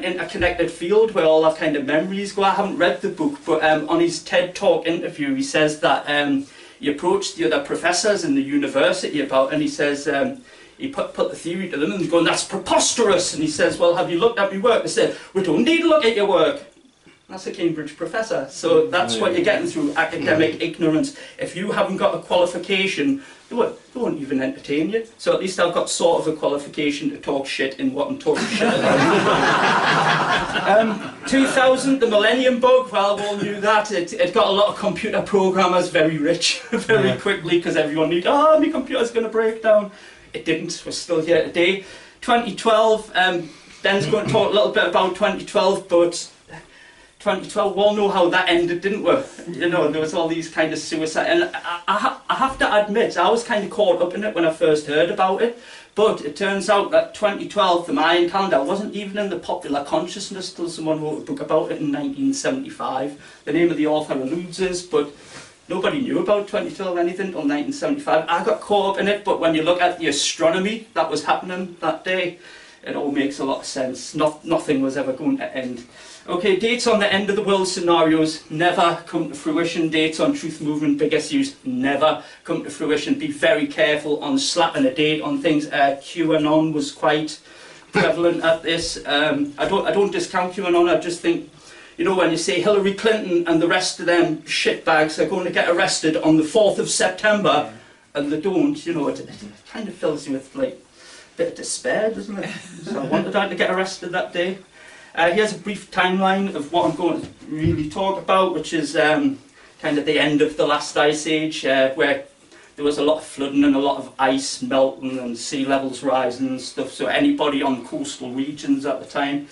interconnected field where all that kind of memories go. I haven't read the book, but on his TED Talk interview, he says that he approached the other professors in the university about, and he says, he put the theory to them, and they're going, that's preposterous. And he says, well, have you looked at my work? They said, we don't need to look at your work. That's a Cambridge professor. So that's what you're getting through academic ignorance. If you haven't got a qualification, they won't even entertain you. So at least I've got sort of a qualification to talk shit in what I'm talking shit about. 2000, the Millennium Bug, well, we all knew that. It got a lot of computer programmers very rich very quickly, because everyone knew, oh, my computer's going to break down. It didn't. We're still here today. 2012, Ben's going to talk a little bit about 2012, but 2012, we all know how that ended, didn't we? You know, there was all these kind of suicide, and I have to admit, I was kind of caught up in it when I first heard about it, but it turns out that 2012, the Mayan calendar, wasn't even in the popular consciousness till someone wrote a book about it in 1975. The name of the author eludes us, but nobody knew about 2012 anything until 1975. I got caught up in it, but when you look at the astronomy that was happening that day, it all makes a lot of sense. Nothing was ever going to end. Okay, dates on the end of the world scenarios never come to fruition. Dates on truth movement, big issues, never come to fruition. Be very careful on slapping a date on things. QAnon was quite prevalent at this. I don't discount QAnon. I just think, you know, when you say Hillary Clinton and the rest of them shitbags are going to get arrested on the 4th of September, and they don't, you know, it kind of fills you with like a bit of despair, doesn't it? So I wanted her to get arrested that day. Here's a brief timeline of what I'm going to really talk about, which is kind of the end of the last ice age, where there was a lot of flooding and a lot of ice melting and sea levels rising and stuff. So anybody on coastal regions at the time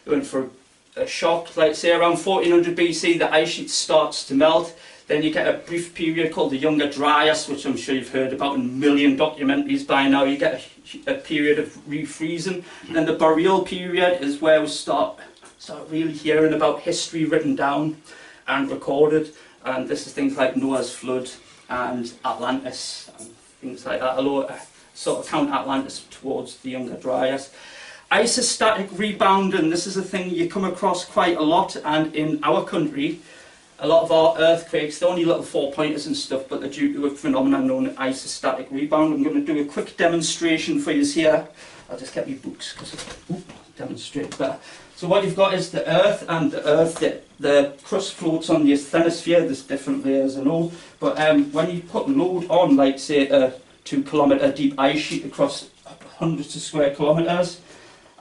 went for a shock. Like say around 1400 BC, the ice sheet starts to melt. Then you get a brief period called the Younger Dryas, which I'm sure you've heard about in a million documentaries by now. You get a period of refreezing. And then the Boreal period is where we start really hearing about history written down and recorded. And this is things like Noah's flood and Atlantis and things like that. Although I sort of count Atlantis towards the Younger Dryas. Isostatic rebound, and this is a thing you come across quite a lot, and in our country, a lot of our earthquakes, they're only little 4-pointers and stuff, but they're due to a phenomenon known as isostatic rebound. I'm going to do a quick demonstration for you here. I'll just get my books because I'll demonstrate better. So what you've got is the Earth, and the Earth, the crust floats on the asthenosphere. There's different layers and all, but when you put load on, like say a 2-kilometre deep ice sheet across hundreds of square kilometres,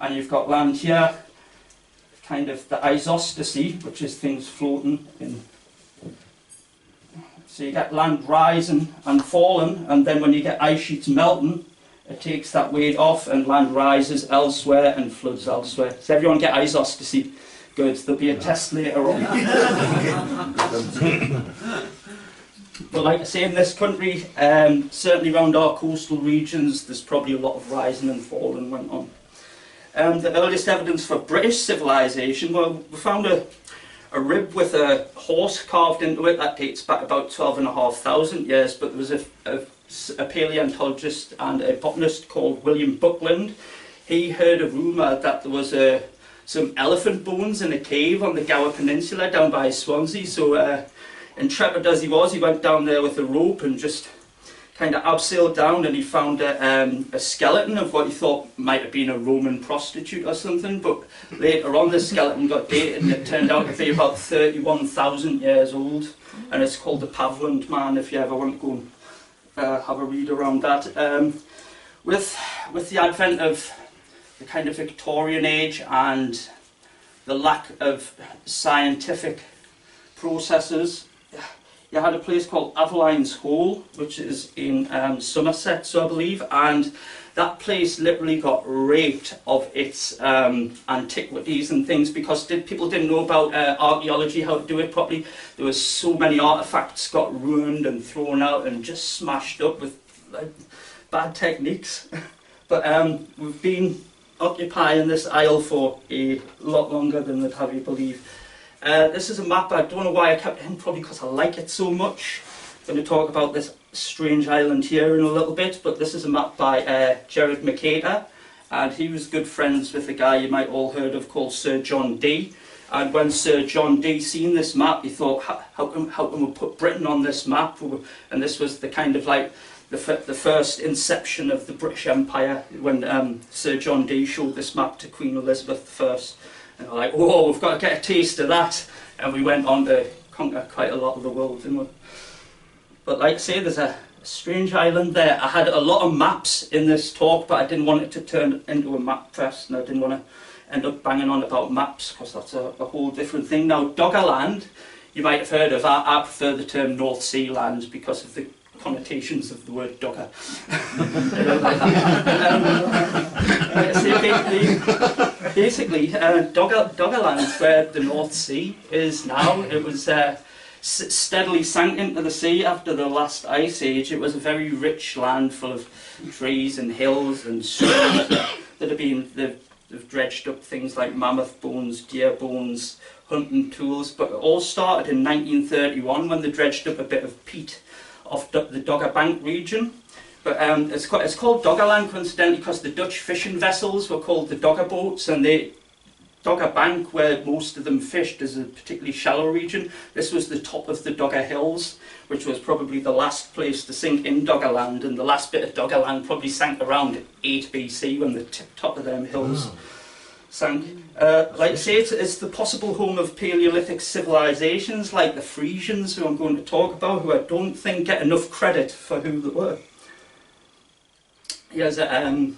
and you've got land here, kind of the isostasy, which is things floating in. So you get land rising and falling, and then when you get ice sheets melting, it takes that weight off and land rises elsewhere and floods elsewhere. So everyone get isostasy? Good, there'll be a test later on. But like I say, in this country, certainly around our coastal regions, there's probably a lot of rising and falling went on. The earliest evidence for British civilization, well, we found a a rib with a horse carved into it that dates back about 12,500 years, but there was a paleontologist and a botanist called William Buckland. He heard a rumour that there was some elephant bones in a cave on the Gower Peninsula down by Swansea, so intrepid as he was, he went down there with a rope and just kind of abseiled down, and he found a skeleton of what he thought might have been a Roman prostitute or something, but later on the skeleton got dated and it turned out to be about 31,000 years old, and it's called the Pavland Man if you ever want to go and have a read around that. With the advent of the kind of Victorian age and the lack of scientific processes, you had a place called Aveline's Hole, which is in Somerset, so I believe, and that place literally got raped of its antiquities and things because people didn't know about archaeology, how to do it properly. There was so many artefacts got ruined and thrown out and just smashed up with bad techniques. But we've been occupying this isle for a lot longer than I'd have you believe. This is a map. I don't know why I kept it in, probably because I like it so much. I'm going to talk about this strange island here in a little bit, but this is a map by Gerard Mercator, and he was good friends with a guy you might all heard of called Sir John Dee. And when Sir John Dee seen this map, he thought, how can we put Britain on this map? And this was the kind of like the first inception of the British Empire, when Sir John Dee showed this map to Queen Elizabeth I. And we're like, oh, we've got to get a taste of that. And we went on to conquer quite a lot of the world, didn't we? But like I say, there's a strange island there. I had a lot of maps in this talk, but I didn't want it to turn into a map fest, and I didn't want to end up banging on about maps, because that's a whole different thing. Now, Doggerland, you might have heard of. I prefer the term North Sea land because of the connotations of the word dogger. Basically, Doggerland's where the North Sea is now. It was steadily sank into the sea after the last ice age. It was a very rich land full of trees and hills and streams they've dredged up things like mammoth bones, deer bones, hunting tools, but it all started in 1931 when they dredged up a bit of peat off the Dogger Bank region. But it's called Doggerland coincidentally because the Dutch fishing vessels were called the Dogger boats, and the Dogger Bank, where most of them fished, is a particularly shallow region. This was the top of the Dogger Hills, which was probably the last place to sink in Doggerland, and the last bit of Doggerland probably sank around 8 BC when the top of them hills sank. Like I say, it's the possible home of Paleolithic civilizations like the Frisians, who I'm going to talk about, who I don't think get enough credit for who they were. Here's a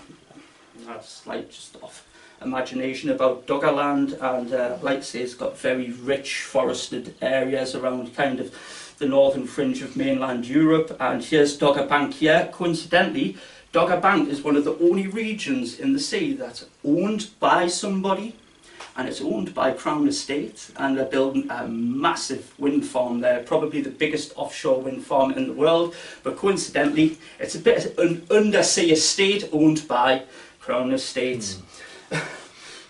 slight just off imagination about Doggerland, and like I say, it's got very rich forested areas around kind of the northern fringe of mainland Europe. And here's Dogger Bank here. Coincidentally, Dogger Bank is one of the only regions in the sea that's owned by somebody, and it's owned by Crown Estate, and they're building a massive wind farm there, probably the biggest offshore wind farm in the world, but coincidentally it's a bit of an undersea estate owned by Crown Estate.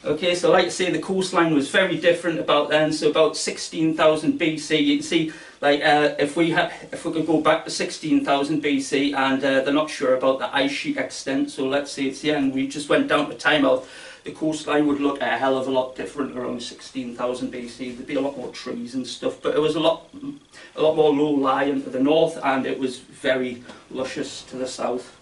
Okay, so like I say, the coastline was very different about then, so about 16,000 BC, you can see, like, if we could go back to 16,000 BC, and they're not sure about the ice sheet extent, so let's say it's here, and we just went down to Tynemouth, the coastline would look a hell of a lot different around 16,000 BC. There'd be a lot more trees and stuff, but it was a lot more low-lying to the north, and it was very luscious to the south.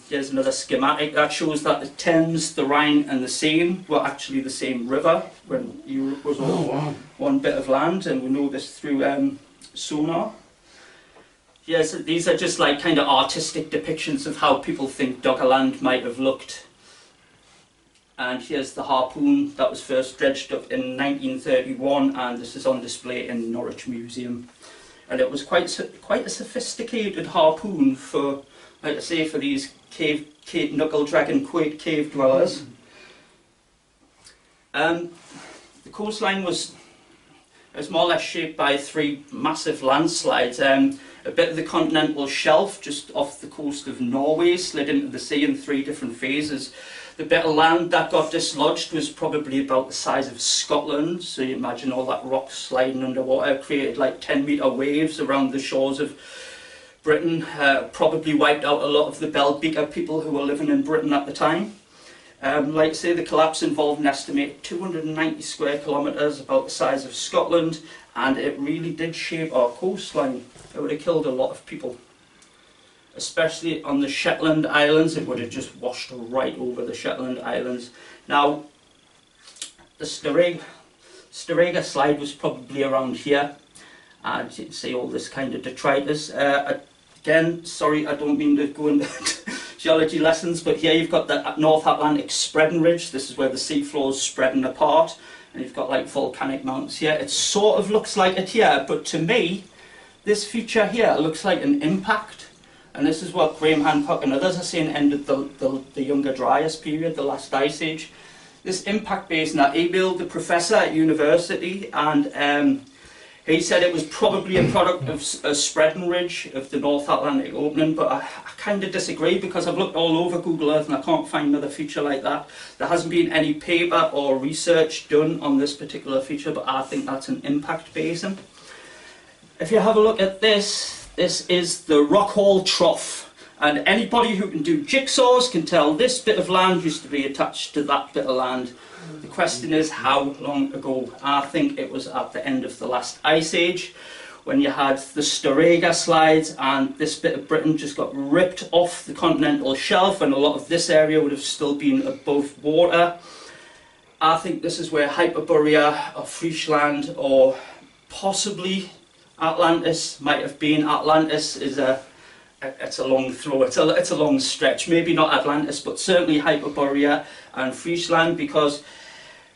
Here's another schematic that shows that the Thames, the Rhine and the Seine were actually the same river when Europe was all one bit of land, and we know this through sonar. Yes, these are just like kind of artistic depictions of how people think Doggerland might have looked. And here's the harpoon that was first dredged up in 1931, and this is on display in Norwich Museum. And it was quite a sophisticated harpoon for, like I say, for these cave knuckle dragon cave dwellers. The coastline was more or less shaped by 3 massive landslides. A bit of the continental shelf just off the coast of Norway slid into the sea in 3 different phases. The bit of land that got dislodged was probably about the size of Scotland, so you imagine all that rock sliding underwater, created like 10-metre waves around the shores of Britain, probably wiped out a lot of the bell beaker people who were living in Britain at the time. Like I say, the collapse involved an estimated 290 square kilometres, about the size of Scotland, and it really did shape our coastline. It would have killed a lot of people. Especially on the Shetland Islands, it would have just washed right over the Shetland Islands. Now, the Sterega slide was probably around here, and you can see all this kind of detritus. Again, sorry, I don't mean to go into geology lessons, but here you've got the North Atlantic spreading ridge. This is where the seafloor is spreading apart, and you've got like volcanic mountains here. It sort of looks like it here, but to me, this feature here looks like an impact. And this is what Graham Hancock and others are saying ended the Younger Dryas period, the last ice age. This impact basin that he built, the professor at university, and he said it was probably a product of a spreading ridge of the North Atlantic opening, but I kind of disagree, because I've looked all over Google Earth and I can't find another feature like that. There hasn't been any paper or research done on this particular feature, but I think that's an impact basin. If you have a look at this, this is the Rockhall Trough, and anybody who can do jigsaws can tell this bit of land used to be attached to that bit of land. The question is, how long ago? I think it was at the end of the last ice age, when you had the Sterega slides and this bit of Britain just got ripped off the continental shelf, and a lot of this area would have still been above water. I think this is where Hyperborea or Friesland or possibly Atlantis might have been. Atlantis is it's a long throw, it's a long stretch. Maybe not Atlantis, but certainly Hyperborea and Friesland, because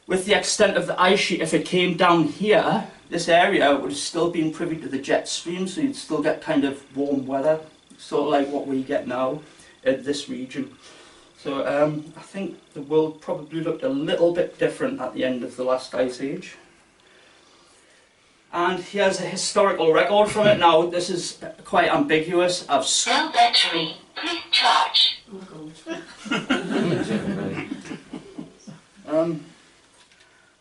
with the extent of the ice sheet, if it came down here, this area would have still been privy to the jet stream, so you'd still get kind of warm weather, sort of like what we get now in this region. So I think the world probably looked a little bit different at the end of the last ice age. And here's a historical record from it. Now, this is quite ambiguous. No battery, please charge.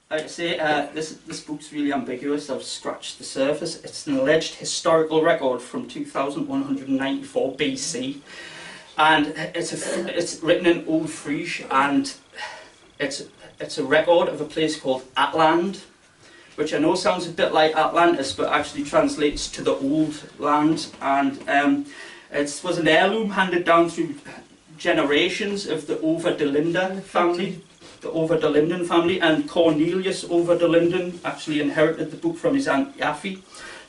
Like I say, this book's really ambiguous. I've scratched the surface. It's an alleged historical record from 2194 BC, and it's written in Old Friesch, and it's a record of a place called Atland, which I know sounds a bit like Atlantis, but actually translates to the old land. And it was an heirloom handed down through generations of the Over de Linden family, and Cornelius Over de Linden actually inherited the book from his Aunt Yaffe.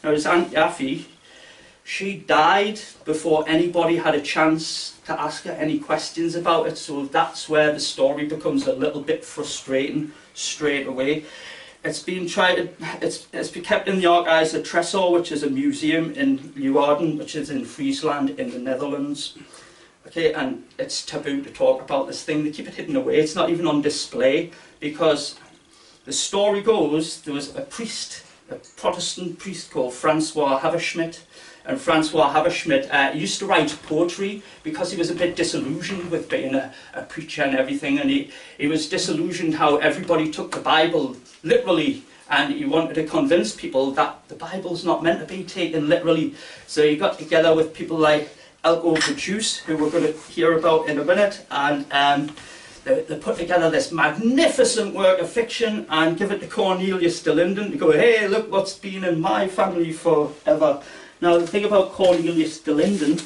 Now, his Aunt Yaffe, she died before anybody had a chance to ask her any questions about it, so that's where the story becomes a little bit frustrating straight away. It's been kept in the archives at Tresor, which is a museum in Leeuwarden, which is in Friesland in the Netherlands. Okay, and it's taboo to talk about this thing. They keep it hidden away. It's not even on display, because the story goes there was a priest, a Protestant priest called Francois Haverschmidt, and Francois Haverschmidt used to write poetry because he was a bit disillusioned with being a preacher and everything, and he was disillusioned how everybody took the Bible literally, and he wanted to convince people that the Bible's not meant to be taken literally. So he got together with people like Elko Produce, who we're going to hear about in a minute, and they put together this magnificent work of fiction and give it to Cornelius de Linden to go, hey, look what's been in my family forever. Now, the thing about Cornelius de Linden,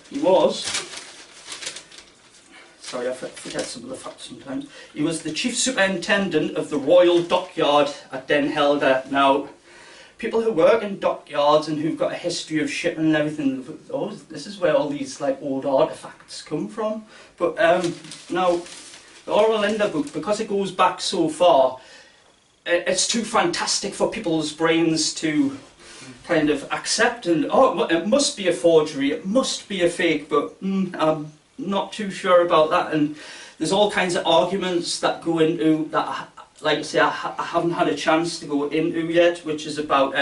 he was, sorry, I forget some of the facts sometimes, he was the chief superintendent of the Royal Dockyard at Den Helder. Now, people who work in dockyards and who've got a history of shipping and everything, oh, this is where all these like old artefacts come from. But now, the Orelinda book, because it goes back so far, it's too fantastic for people's brains to kind of accept, and oh, it must be a forgery, it must be a fake, but I'm not too sure about that. And there's all kinds of arguments that go into that, like I say, I haven't had a chance to go into yet, which is about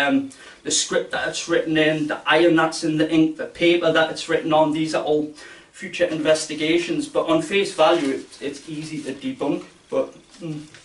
the script that it's written in, the iron that's in the ink, the paper that it's written on. These are all future investigations, but on face value it's easy to debunk. But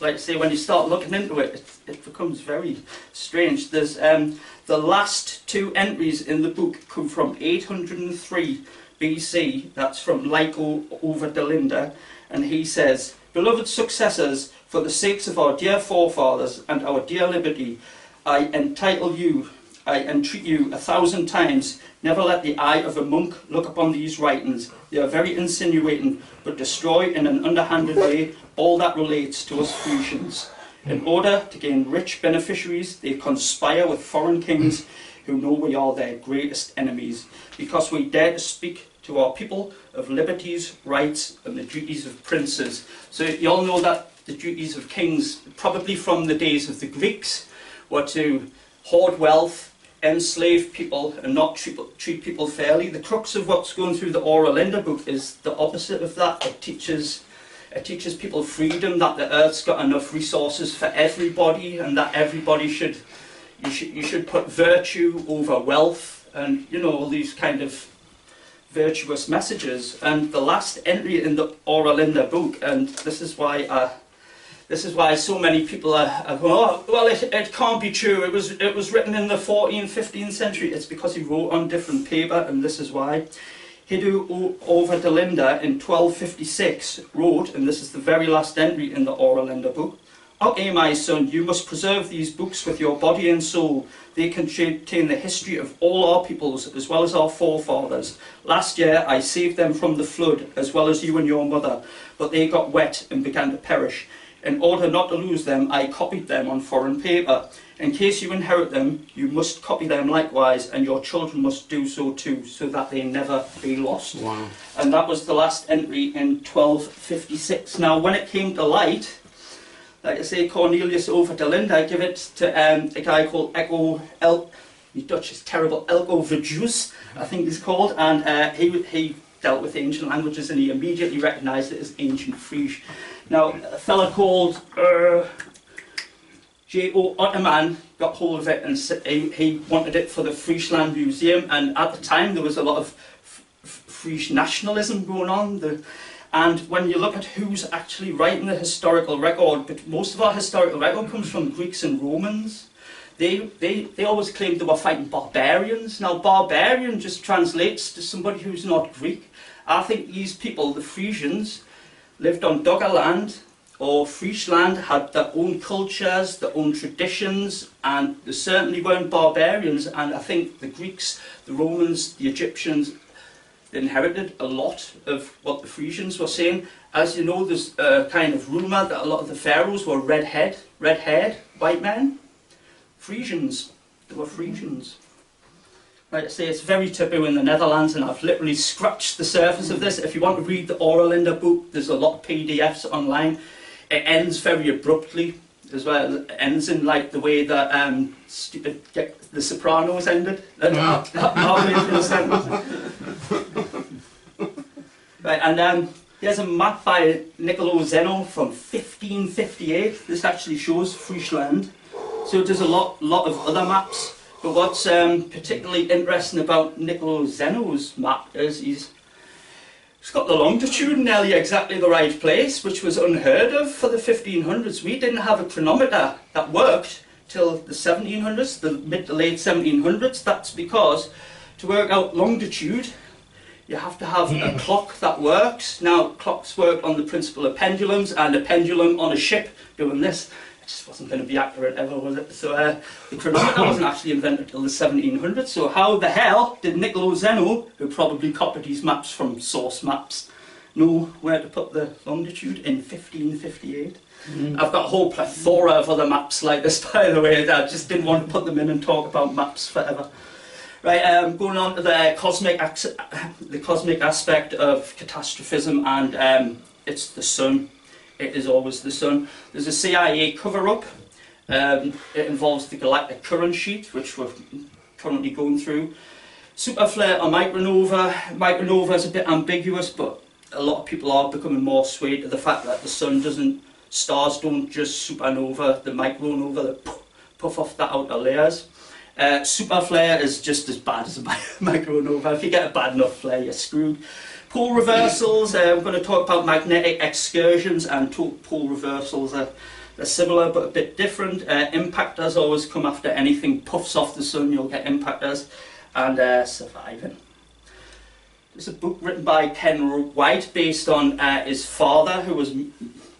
like I say, when you start looking into it, it becomes very strange. There's the last 2 entries in the book come from 803 BC. That's from Lyco over Delinda, and he says, "Beloved successors, for the sakes of our dear forefathers and our dear liberty, I entreat you 1,000 times, never let the eye of a monk look upon these writings. They are very insinuating, but destroy in an underhanded way all that relates to us Frisians. In order to gain rich beneficiaries, they conspire with foreign kings who know we are their greatest enemies, because we dare to speak to our people of liberties, rights, and the duties of princes." So you all know that the duties of kings, probably from the days of the Greeks, were to hoard wealth, enslave people, and not treat people fairly. The crux of what's going through the Oralinda book is the opposite of that. It teaches people freedom, that the earth's got enough resources for everybody, and that everybody should put virtue over wealth, and you know, all these kind of virtuous messages. And the last entry in the Oralinda book, and this is why so many people are oh, well, it can't be true. It was written in the 14th, 15th century. It's because he wrote on different paper, and this is why. Hidu over Delinda in 1256 wrote, and this is the very last entry in the Oralinda book, "Okay, my son, you must preserve these books with your body and soul. They contain the history of all our peoples, as well as our forefathers. Last year I saved them from the flood, as well as you and your mother, but they got wet and began to perish. In order not to lose them, I copied them on foreign paper. In case you inherit them, you must copy them likewise, and your children must do so too, so that they never be lost." Wow. And that was the last entry in 1256. Now, when it came to light, like I say, Cornelius over Delinda gave it to a guy called my Dutch is terrible, Elko Verjus, I think he's called, and he dealt with ancient languages, and he immediately recognised it as ancient Frisian. Now, a fella called J.O. Otterman got hold of it, and he wanted it for the Friesland Museum, and at the time there was a lot of Frisian nationalism going on. And when you look at who's actually writing the historical record, but most of our historical record comes from Greeks and Romans. They always claimed they were fighting barbarians. Now, barbarian just translates to somebody who's not Greek. I think these people, the Frisians, lived on Dogger land or Friesland, had their own cultures, their own traditions, and they certainly weren't barbarians. And I think the Greeks, the Romans, the Egyptians inherited a lot of what the Frisians were saying. As you know, there's a kind of rumour that a lot of the pharaohs were red-haired white men. Frisians, they were Frisians. Like I say, it's very taboo in the Netherlands, and I've literally scratched the surface of this. If you want to read the Oralinda book, there's a lot of PDFs online. It ends very abruptly as well. It ends in like the way that The Sopranos ended. Halfway through the sentence. Right, and here's a map by Niccolo Zeno from 1558. This actually shows Friesland. So there's a lot of other maps. But what's particularly interesting about Niccolo Zeno's map is he's got the longitude nearly exactly the right place, which was unheard of for the 1500s. We didn't have a chronometer that worked till the 1700s, the mid to late 1700s. That's because to work out longitude, you have to have a clock that works. Now, clocks work on the principle of pendulums, and a pendulum on a ship doing this, it just wasn't going to be accurate ever, was it? So the chronometer wasn't actually invented till the 1700s. So how the hell did Niccolo Zeno, who probably copied these maps from source maps, know where to put the longitude in 1558? I've got a whole plethora of other maps like this, by the way. I just didn't want to put them in and talk about maps forever. Right, going on to the cosmic aspect of catastrophism, and it's the sun. It is always the sun. There's a CIA cover-up. It involves the galactic current sheet, which we're currently going through. Superflare or micronova. Micronova is a bit ambiguous, but a lot of people are becoming more swayed to the fact that the sun doesn't, stars don't just supernova, the micronova that puff off the outer layers. Superflare is just as bad as a micronova. If you get a bad enough flare, you're screwed. Pole reversals, we're going to talk about magnetic excursions, and pole reversals are similar but a bit different. Impactors always come after anything puffs off the sun, you'll get impactors, and surviving. There's a book written by Ken Wright based on his father, who was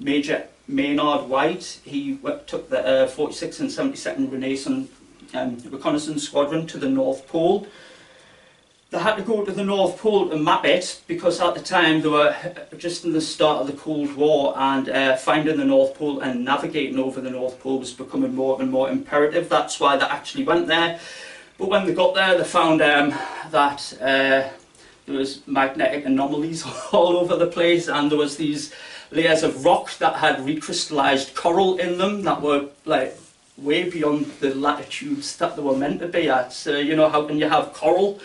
Major Maynard Wright. He took the 46th and 72nd Reconnaissance Squadron to the North Pole. They had to go to the North Pole to map it because at the time they were just in the start of the Cold War, and finding the North Pole and navigating over the North Pole was becoming more and more imperative. That's why they actually went there. But when they got there, they found that there was magnetic anomalies all over the place, and there was these layers of rock that had recrystallized coral in them that were like way beyond the latitudes that they were meant to be at. So, you know, how can you have coral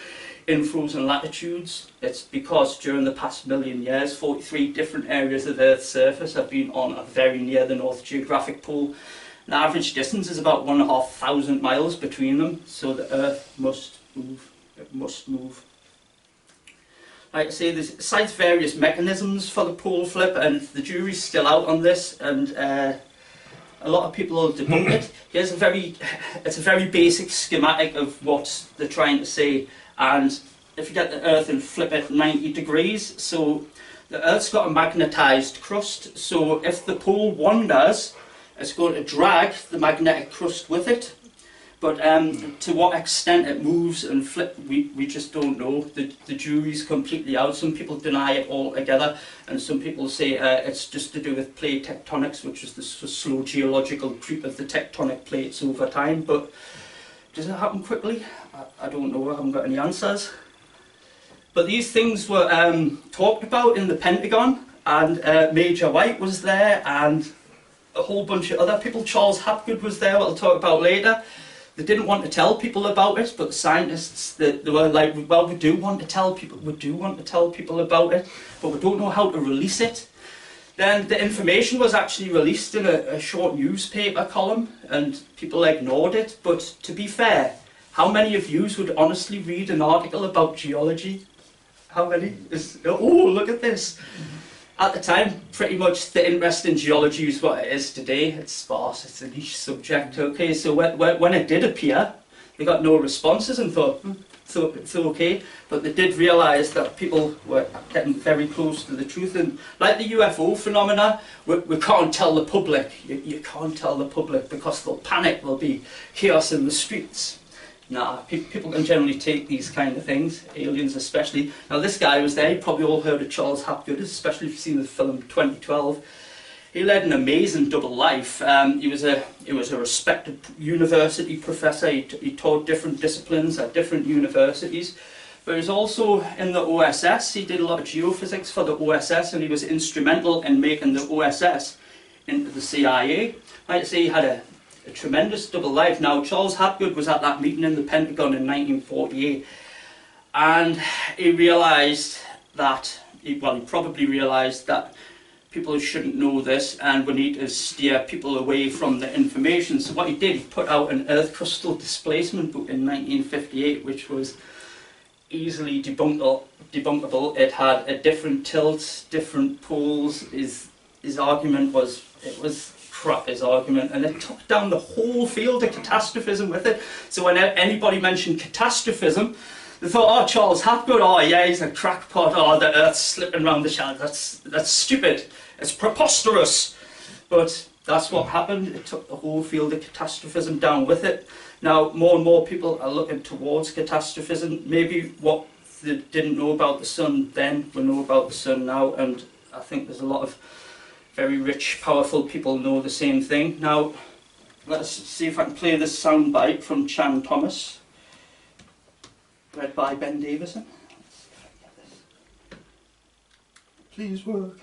in frozen latitudes? It's because during the past million years, 43 different areas of Earth's surface have been on or very near the North Geographic Pole. The average distance is about 1,500 miles between them, so the Earth must move. It must move. Like I say, there's cites various mechanisms for the pole flip, and the jury's still out on this, and a lot of people will debunk it. It's a very basic schematic of what they're trying to say. And if you get the Earth and flip it 90 degrees, so the Earth's got a magnetized crust, so if the pole wanders, it's going to drag the magnetic crust with it. But to what extent it moves and flips, we just don't know. The jury's completely out. Some people deny it altogether, and some people say it's just to do with plate tectonics, which is the slow geological creep of the tectonic plates over time. But does it happen quickly? I don't know. I haven't got any answers. But these things were talked about in the Pentagon, and Major Wright was there, and a whole bunch of other people. Charles Hapgood was there, what I'll talk about later. They didn't want to tell people about it, but the scientists, they were like, well, we do want to tell people about it, but we don't know how to release it. Then the information was actually released in a short newspaper column, and people ignored it. But to be fair, how many of you would honestly read an article about geology? How many? Oh, look at this. At the time, pretty much the interest in geology is what it is today. It's sparse, it's a niche subject. Okay, so when it did appear, they got no responses and thought, so it's okay. But they did realise that people were getting very close to the truth. And like the UFO phenomena, we can't tell the public. You can't tell the public because they'll panic, there'll be chaos in the streets. Nah, people can generally take these kind of things, aliens especially. Now this guy was there, you probably all heard of Charles Hapgood, especially if you've seen the film 2012. He led an amazing double life. He was a respected university professor, he taught different disciplines at different universities. But he was also in the OSS, he did a lot of geophysics for the OSS, and he was instrumental in making the OSS into the CIA. Like I say, he had a tremendous double life. Now, Charles Hapgood was at that meeting in the Pentagon in 1948, and he realised that, he probably realised that people shouldn't know this, and we need to steer people away from the information. So what he did, he put out an Earth crustal displacement book in 1958, which was easily debunkable. It had a different tilt, different poles. His argument was, it was crap, his argument, and it took down the whole field of catastrophism with it. So when anybody mentioned catastrophism, they thought, oh, Charles Hapgood, oh yeah, he's a crackpot, oh, the Earth's slipping around the shadow, that's stupid, it's preposterous. But that's what happened, it took the whole field of catastrophism down with it. Now, more and more people are looking towards catastrophism. Maybe what they didn't know about the sun then, we know about the sun now, and I think there's a lot of very rich, powerful people know the same thing. Now, let's see if I can play this soundbite from Chan Thomas, read by Ben Davison. Let's see if I can get this. Please work.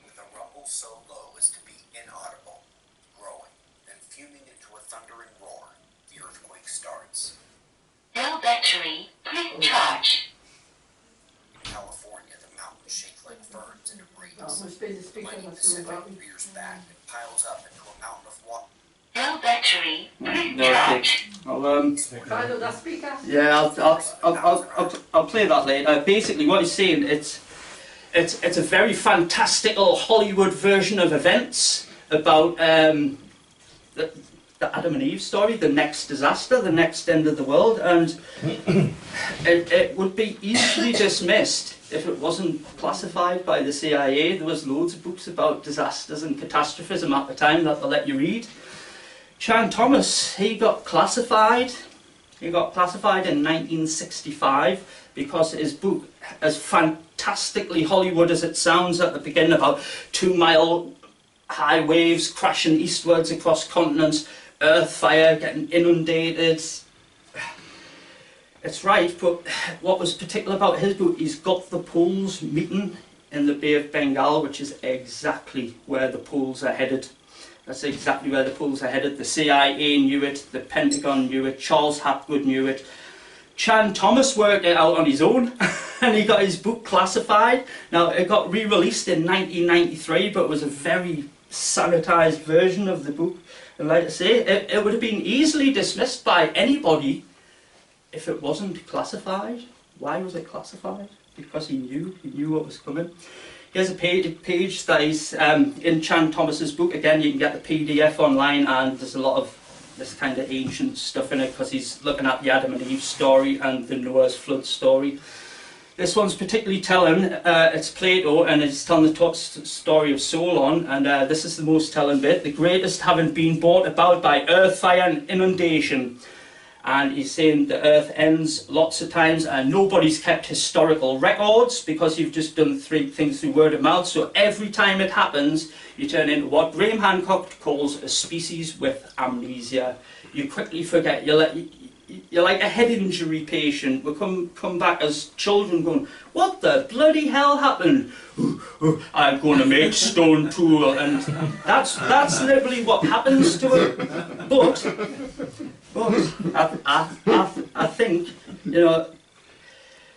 With a rumble so low as to be inaudible, growing, then fuming into a thundering roar, the earthquake starts. No battery, quick charge. In California, the mountain shake like ferns and it Oh, breathes. must be the speaker Mighty that's going Pacific back. rears back and piles up into a mountain of water. No, okay. I know that speaker. Yeah, I'll play that later. Basically, what he's saying, it's a very fantastical Hollywood version of events about the Adam and Eve story, the next disaster, the next end of the world, and it would be easily dismissed if it wasn't classified by the CIA. There was loads of books about disasters and catastrophism at the time that they'll let you read. Chan Thomas, he got classified. He got classified in 1965 because his book, as fantastically Hollywood as it sounds at the beginning, about 2-mile high waves crashing eastwards across continents, earth fire, getting inundated. It's right, but what was particular about his book, he's got the poles meeting in the Bay of Bengal, which is exactly where the poles are headed. That's exactly where the poles are headed. The CIA knew it, the Pentagon knew it, Charles Hapgood knew it. Chan Thomas worked it out on his own and he got his book classified. Now, it got re-released in 1993, but it was a very sanitised version of the book. And like I say, it would have been easily dismissed by anybody if it wasn't classified. Why was it classified? Because he knew what was coming. Here's a page that is in Chan Thomas's book. Again, you can get the PDF online, and there's a lot of this kind of ancient stuff in it because he's looking at the Adam and Eve story and the Noah's flood story. This one's particularly telling. It's Plato, and it's telling the story of Solon, and this is the most telling bit. The greatest having been brought about by earth fire and inundation. And he's saying the earth ends lots of times and nobody's kept historical records because you've just done things through word of mouth. So every time it happens, you turn into what Graham Hancock calls a species with amnesia. You quickly forget. You're like a head injury patient. We come back as children going, what the bloody hell happened? I'm going to make stone tool. And that's literally what happens to it. But I think,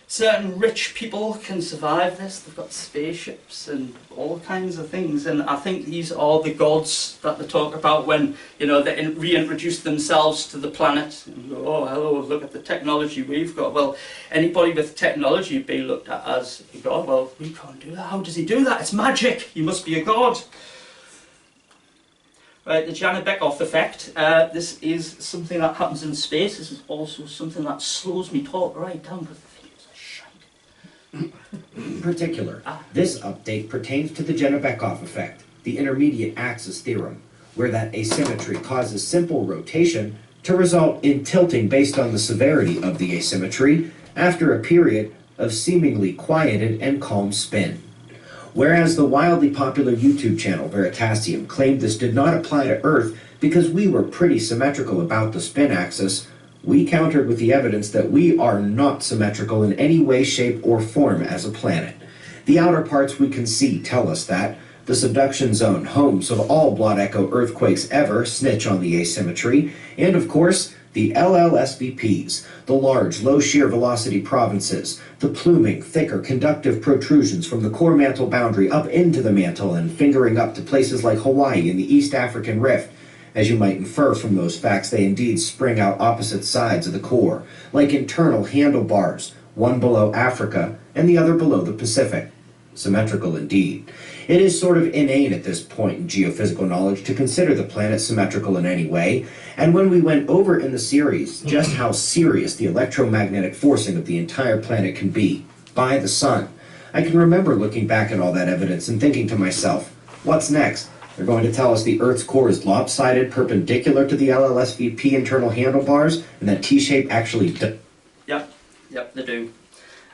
certain rich people can survive this. They've got spaceships and all kinds of things. And I think these are the gods that they talk about when, they reintroduce themselves to the planet. And go, oh, hello, look at the technology we've got. Well, anybody with technology would be looked at as a god. Well, we can't do that. How does he do that? It's magic. He must be a god. Right, the Janabekov effect. This is something that happens in space. This is also something that slows me talk right down because the videos are shite. In particular, this update pertains to the Janabekov effect, the intermediate axis theorem, where that asymmetry causes simple rotation to result in tilting based on the severity of the asymmetry after a period of seemingly quieted and calm spin. Whereas the wildly popular YouTube channel Veritasium claimed this did not apply to Earth because we were pretty symmetrical about the spin axis, we countered with the evidence that we are not symmetrical in any way, shape, or form as a planet. The outer parts we can see tell us that. The subduction zone, homes of all blot echo earthquakes ever, snitch on the asymmetry. And of course, the LLSVPs, the large, low shear velocity provinces, the pluming, thicker, conductive protrusions from the core mantle boundary up into the mantle and fingering up to places like Hawaii and the East African Rift. As you might infer from those facts, they indeed spring out opposite sides of the core, like internal handlebars, one below Africa and the other below the Pacific. Symmetrical indeed. It is sort of inane at this point in geophysical knowledge to consider the planet symmetrical in any way, and when we went over in the series just how serious the electromagnetic forcing of the entire planet can be by the sun, I can remember looking back at all that evidence and thinking to myself, what's next? They're going to tell us the Earth's core is lopsided perpendicular to the LLSVP internal handlebars, and that T-shape actually does. Yep, they do.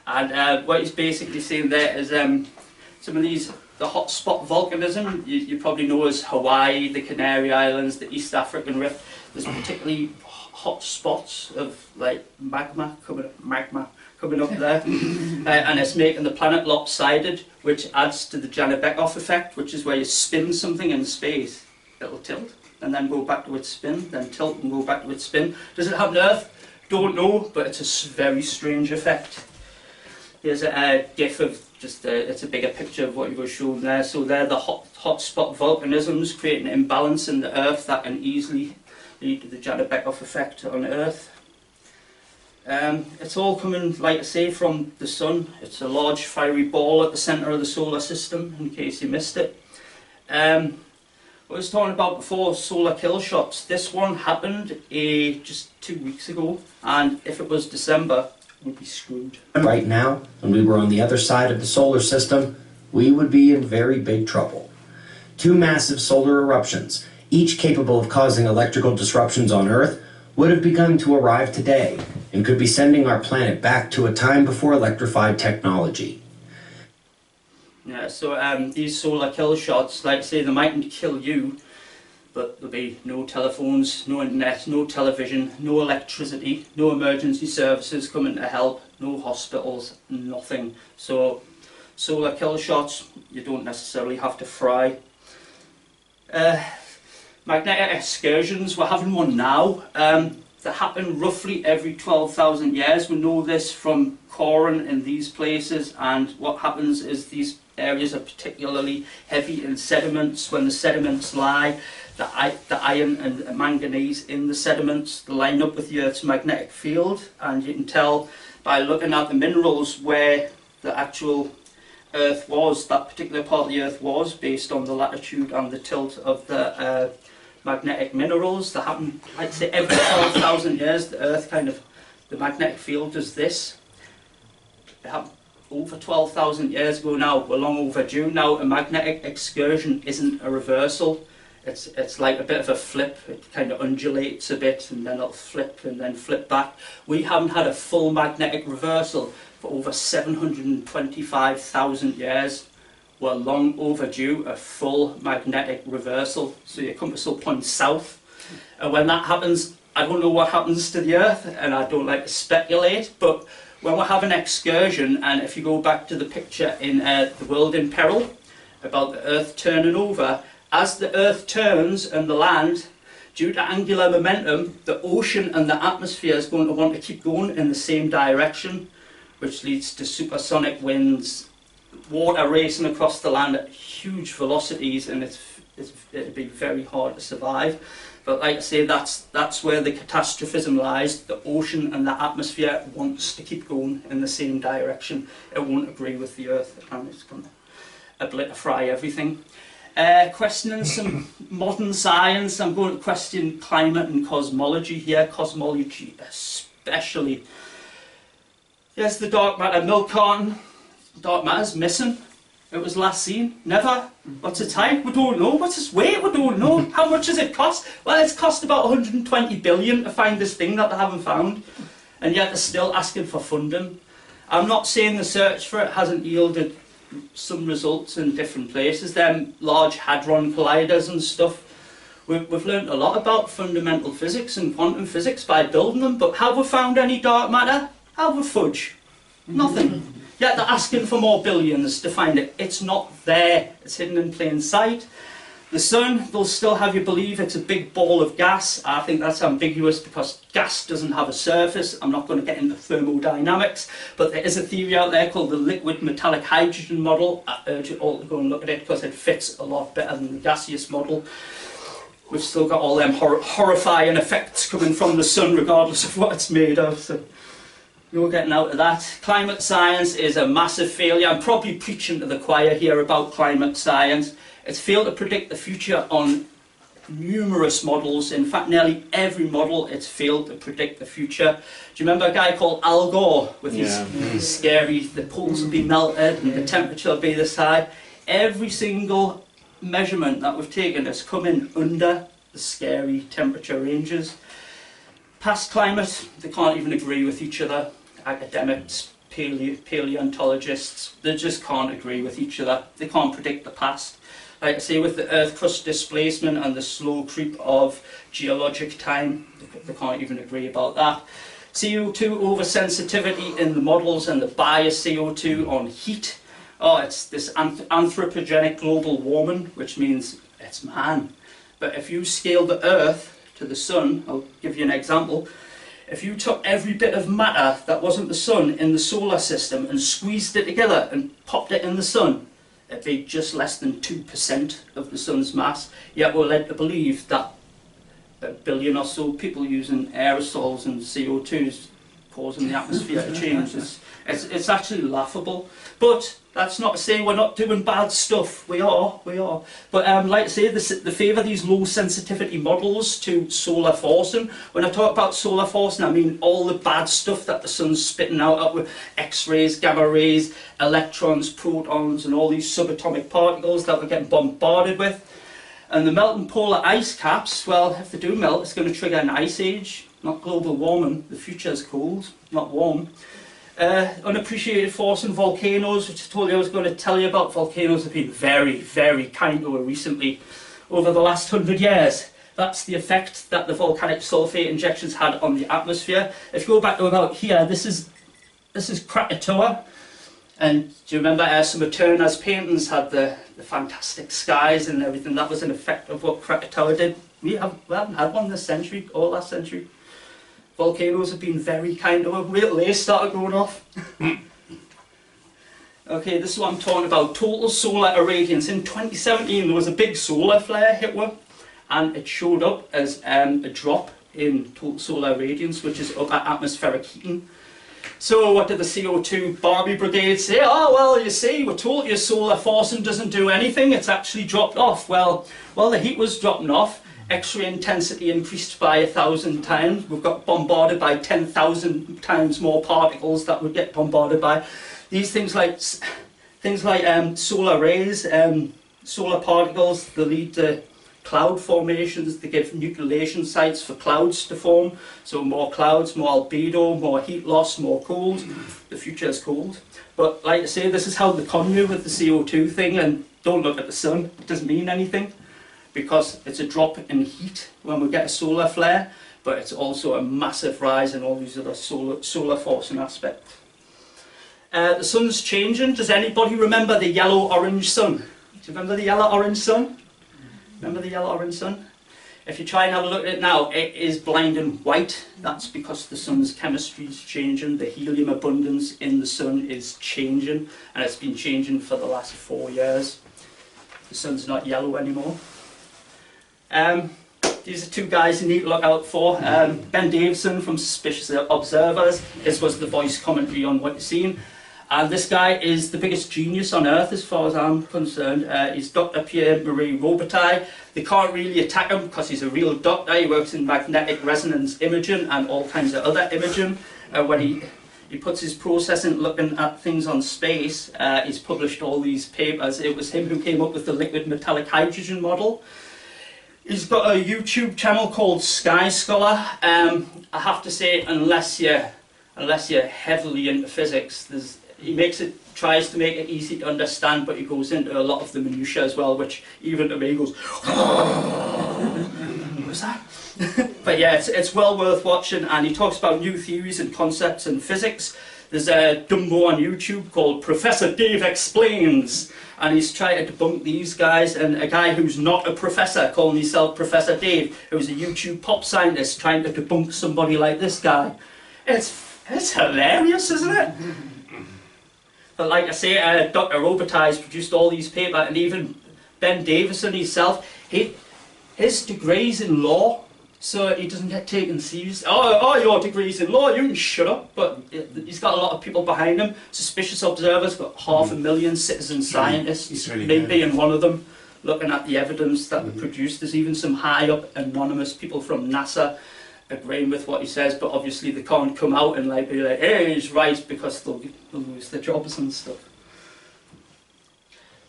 And what he's basically saying there is some of these, the hotspot volcanism, you probably know as Hawaii, the Canary Islands, the East African Rift. There's particularly hot spots of like magma coming up there, and it's making the planet lopsided, which adds to the Janabekov effect, which is where you spin something in space, it'll tilt and then go back to its spin, then tilt and go back to its spin. Does it happen to Earth? Don't know, but it's a very strange effect. Here's a GIF of just it's a bigger picture of what you were shown there. So they're the hotspot volcanisms creating an imbalance in the Earth that can easily lead to the Janabekov effect on Earth. It's all coming, like I say, from the sun. It's a large fiery ball at the centre of the solar system, in case you missed it. What I was talking about before, solar kill shots. This one happened just 2 weeks ago, and if it was December, we'd be screwed. Right now, when we were on the other side of the solar system, we would be in very big trouble. 2 massive solar eruptions, each capable of causing electrical disruptions on Earth, would have begun to arrive today and could be sending our planet back to a time before electrified technology. Yeah, so these solar kill shots, like I say, they mightn't kill you, but there'll be no telephones, no internet, no television, no electricity, no emergency services coming to help, no hospitals, nothing. So solar kill shots, you don't necessarily have to fry. Magnetic excursions, we're having one now. They happen roughly every 12,000 years. We know this from coring in these places, and what happens is these areas are particularly heavy in sediments. When the sediments lie, the iron and manganese in the sediments line up with the Earth's magnetic field, and you can tell by looking at the minerals where the actual Earth was, that particular part of the Earth was, based on the latitude and the tilt of the magnetic minerals. That happen, I'd say, every 12,000 years. The Earth the magnetic field does this. It happened over 12,000 years ago now. We're long overdue now. A magnetic excursion isn't a reversal. It's like a bit of a flip. It kind of undulates a bit and then it'll flip and then flip back. We haven't had a full magnetic reversal for over 725,000 years. We're long overdue a full magnetic reversal. So your compass will point south. And when that happens, I don't know what happens to the Earth, and I don't like to speculate, but when we have an excursion, and if you go back to the picture in The World in Peril, about the Earth turning over, as the Earth turns and the land, due to angular momentum, the ocean and the atmosphere is going to want to keep going in the same direction, which leads to supersonic winds, water racing across the land at huge velocities, and it'd be very hard to survive. But like I say, that's where the catastrophism lies. The ocean and the atmosphere wants to keep going in the same direction. It won't agree with the Earth, and it's going to obliterate everything. Questioning some modern science, I'm going to question climate and cosmology here. Cosmology especially. Here's the dark matter milk carton. Dark matter's missing. It was last seen. Never. What's its height? We don't know. What's its weight? We don't know. How much does it cost? Well, it's cost about 120 billion to find this thing that they haven't found. And yet they're still asking for funding. I'm not saying the search for it hasn't yielded some results in different places. Them large hadron colliders and stuff. We've learned a lot about fundamental physics and quantum physics by building them, but have we found any dark matter? Have we fudge? Nothing. Yet they're asking for more billions to find it. It's not there. It's hidden in plain sight. The sun, they'll still have you believe it's a big ball of gas. I think that's ambiguous because gas doesn't have a surface. I'm not going to get into thermodynamics, but there is a theory out there called the liquid metallic hydrogen model. I urge you all to go and look at it because it fits a lot better than the gaseous model. We've still got all them horrifying effects coming from the sun regardless of what it's made of. So you're getting out of that. Climate science is a massive failure. I'm probably preaching to the choir here about climate science. It's failed to predict the future on numerous models. In fact, nearly every model, it's failed to predict the future. Do you remember a guy called Al Gore with his scary, the poles will be melted and the temperature will be this high? Every single measurement that we've taken has come in under the scary temperature ranges. Past climate, they can't even agree with each other. Academics, paleontologists, they just can't agree with each other. They can't predict the past. Like I say, with the Earth crust displacement and the slow creep of geologic time, they can't even agree about that. CO2 oversensitivity in the models and the bias CO2 on heat. Oh, it's this anthropogenic global warming, which means it's man. But if you scale the Earth to the sun, I'll give you an example. If you took every bit of matter that wasn't the sun in the solar system and squeezed it together and popped it in the sun, it'd be just less than 2% of the sun's mass. Yet we're led to believe that 1 billion or so people using aerosols and CO2s causing the atmosphere to change. It's actually laughable. But that's not to say we're not doing bad stuff. We are. But like I say, they favour these low sensitivity models to solar forcing. When I talk about solar forcing, I mean all the bad stuff that the sun's spitting out with X-rays, gamma rays, electrons, protons, and all these subatomic particles that we're getting bombarded with. And the melting polar ice caps, well, if they do melt, it's going to trigger an ice age, not global warming. The future is cold, not warm. Unappreciated force in volcanoes, which I told you I was going to tell you about. Volcanoes have been very, very kind to us recently, over the last 100 years. That's the effect that the volcanic sulfate injections had on the atmosphere. If you go back to about here, this is Krakatoa. And do you remember some of Turner's paintings had the fantastic skies and everything? That was an effect of what Krakatoa did. We haven't had one this century or last century. Volcanoes have been very kind to us. Wait till they started going off. Okay, this is what I'm talking about. Total solar irradiance. In 2017 there was a big solar flare hit one, and it showed up as a drop in total solar irradiance, which is upper atmospheric heating. So what did the CO2 Barbie Brigade say? Oh, well, you see, we're told your solar forcing doesn't do anything, it's actually dropped off. Well, the heat was dropping off, X-ray intensity increased by 1,000 times, we've got bombarded by 10,000 times more particles that would get bombarded by. These things like solar rays, solar particles, they lead to cloud formations, they give nucleation sites for clouds to form. So more clouds, more albedo, more heat loss, more cold. The future is cold. But like I say, this is how they con you with the CO2 thing, and don't look at the sun, it doesn't mean anything, because it's a drop in heat when we get a solar flare, but it's also a massive rise in all these other solar forcing aspects. The sun's changing. Does anybody remember the yellow-orange sun? Do you remember the yellow-orange sun? Remember the yellow-orange sun? If you try and have a look at it now, it is blinding white. That's because the sun's chemistry is changing. The helium abundance in the sun is changing, and it's been changing for the last 4 years. The sun's not yellow anymore. These are two guys you need to look out for. Ben Davison from Suspicious Observers. This was the voice commentary on what you're seeing. And this guy is the biggest genius on earth as far as I'm concerned. He's Dr. Pierre-Marie Robitaille. They can't really attack him because he's a real doctor. He works in magnetic resonance imaging and all kinds of other imaging. When he puts his process in looking at things on space, he's published all these papers. It was him who came up with the liquid metallic hydrogen model. He's got a YouTube channel called Sky Scholar. I have to say, unless you're heavily into physics, he tries to make it easy to understand, but he goes into a lot of the minutiae as well, which even to me goes, what's that? But yeah, it's well worth watching, and he talks about new theories and concepts in physics. There's a Dumbo on YouTube called Professor Dave Explains, and he's trying to debunk these guys, and a guy who's not a professor, calling himself Professor Dave, who's a YouTube pop scientist, trying to debunk somebody like this guy. It's hilarious, isn't it? But like I say, Dr. Robitaille's produced all these papers, and even Ben Davison himself, his degree's in law, so he doesn't get taken seriously. Oh, your degree's in law, you can shut up. But he's got a lot of people behind him. Suspicious Observers got 500,000 citizen scientists, me being one of them, looking at the evidence that we produced. There's even some high up anonymous people from NASA agreeing with what he says, but obviously they can't come out and be like, hey, he's right, because they'll lose their jobs and stuff.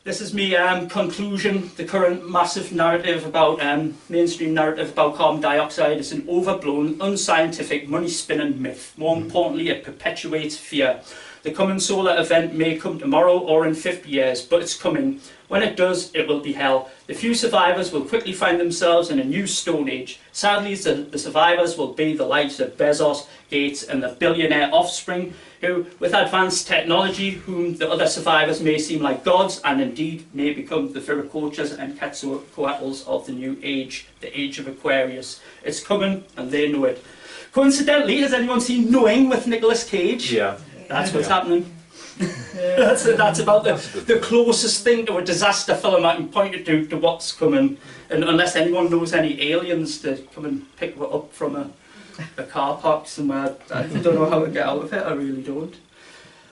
This is me conclusion. The current massive narrative about, mainstream narrative about carbon dioxide is an overblown, unscientific, money-spinning myth. More importantly, it perpetuates fear. The coming solar event may come tomorrow or in 50 years, but it's coming. When it does, it will be hell. The few survivors will quickly find themselves in a new stone age. Sadly, the survivors will be the likes of Bezos, Gates, and the billionaire offspring, who, with advanced technology, whom the other survivors may seem like gods, and indeed may become the Viracochas and Quetzalcoatls of the new age, the age of Aquarius. It's coming, and they know it. Coincidentally, has anyone seen Knowing with Nicolas Cage? Yeah. That's what's happening. That's about the closest thing to a disaster film I can point it to what's coming. And unless anyone knows any aliens to come and pick it up from a car park somewhere, I don't know how to get out of it, I really don't.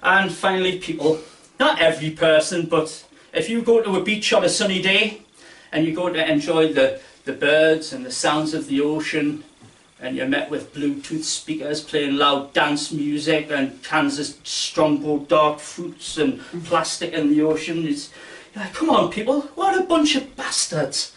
And finally, people, not every person, but if you go to a beach on a sunny day and you go to enjoy the birds and the sounds of the ocean, and you're met with Bluetooth speakers playing loud dance music and cans of Strongbow dark fruits and plastic in the ocean, you're like, come on people, what a bunch of bastards.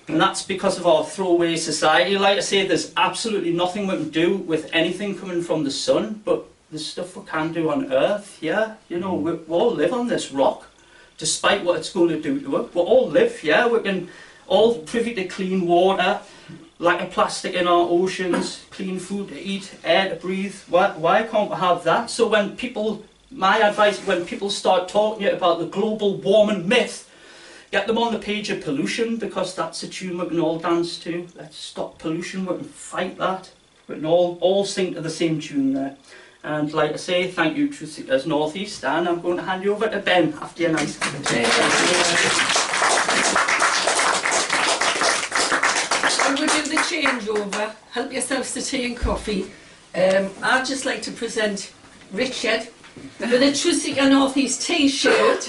And that's because of our throwaway society. Like I say, there's absolutely nothing we can do with anything coming from the sun, but there's stuff we can do on Earth, yeah? You know, we all live on this rock, despite what it's going to do to it. We all live, yeah? We can all privy to clean water, lack of plastic in our oceans, clean food to eat, air to breathe. Why can't we have that? So when people, my advice, when people start talking to you about the global warming myth, get them on the page of pollution, because that's a tune we can all dance to. Let's stop pollution, we can fight that. We can all sing to the same tune there. And like I say, thank you Truth Seekers North East, and I'm going to hand you over to Ben after your nice cup of tea. And we'll do the changeover. Help yourselves to tea and coffee. I'd just like to present Richard with a Truth Seeker North East t-shirt.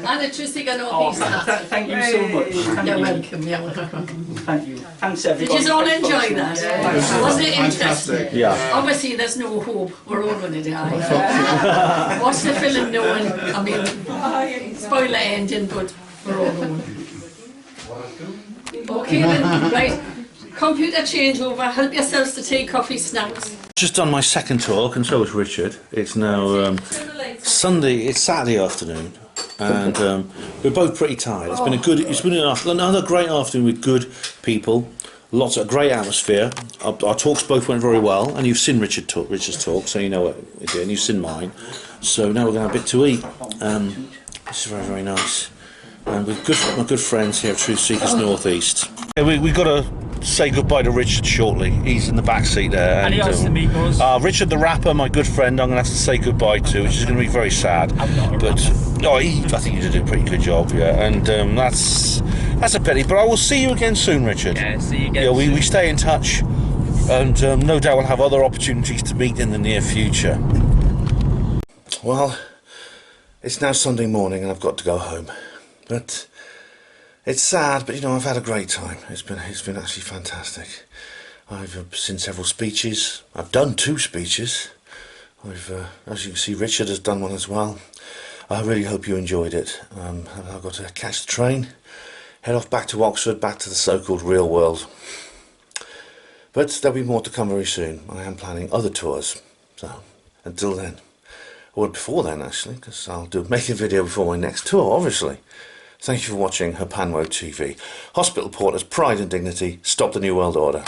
And a Truth Seeker North East hat. Thank you so much. You're welcome, you're welcome. Thank you. Thanks everybody. Did you all enjoy that? Yeah. Wasn't it interesting? Yeah. Obviously there's no hope, we're all going to die. Watch the film knowing, I mean, spoiler ending, but we're all going. Okay then, right. Computer changeover, help yourselves to tea, coffee, snacks. Just done my second talk, and so has Richard. It's now it's Saturday afternoon, and we're both pretty tired. It's been another great afternoon with good people, lots of great atmosphere. Our talks both went very well, and you've seen Richard's talk, so you know what we did, and you've seen mine. So now we're going to have a bit to eat. This is very, very nice. And with my good friends here at Truth Seekers North East. We've got to say goodbye to Richard shortly. He's in the back seat there. Adios, amigos. Richard the rapper, my good friend, I'm going to have to say goodbye to, which is going to be very sad. But I think you did a pretty good job, yeah. And that's a pity. But I will see you again soon, Richard. Yeah, see you again. Yeah, we stay in touch, and no doubt we'll have other opportunities to meet in the near future. Well, it's now Sunday morning, and I've got to go home. But it's sad, but you know, I've had a great time. It's been actually fantastic. I've seen several speeches. I've done 2 speeches. As you can see, Richard has done one as well. I really hope you enjoyed it. I've got to catch the train, head off back to Oxford, back to the so-called real world. But there'll be more to come very soon. I am planning other tours. So until then, or before then actually, because I'll make a video before my next tour, obviously. Thank you for watching Her Panwo TV. Hospital Porters, Pride and Dignity, Stop the New World Order.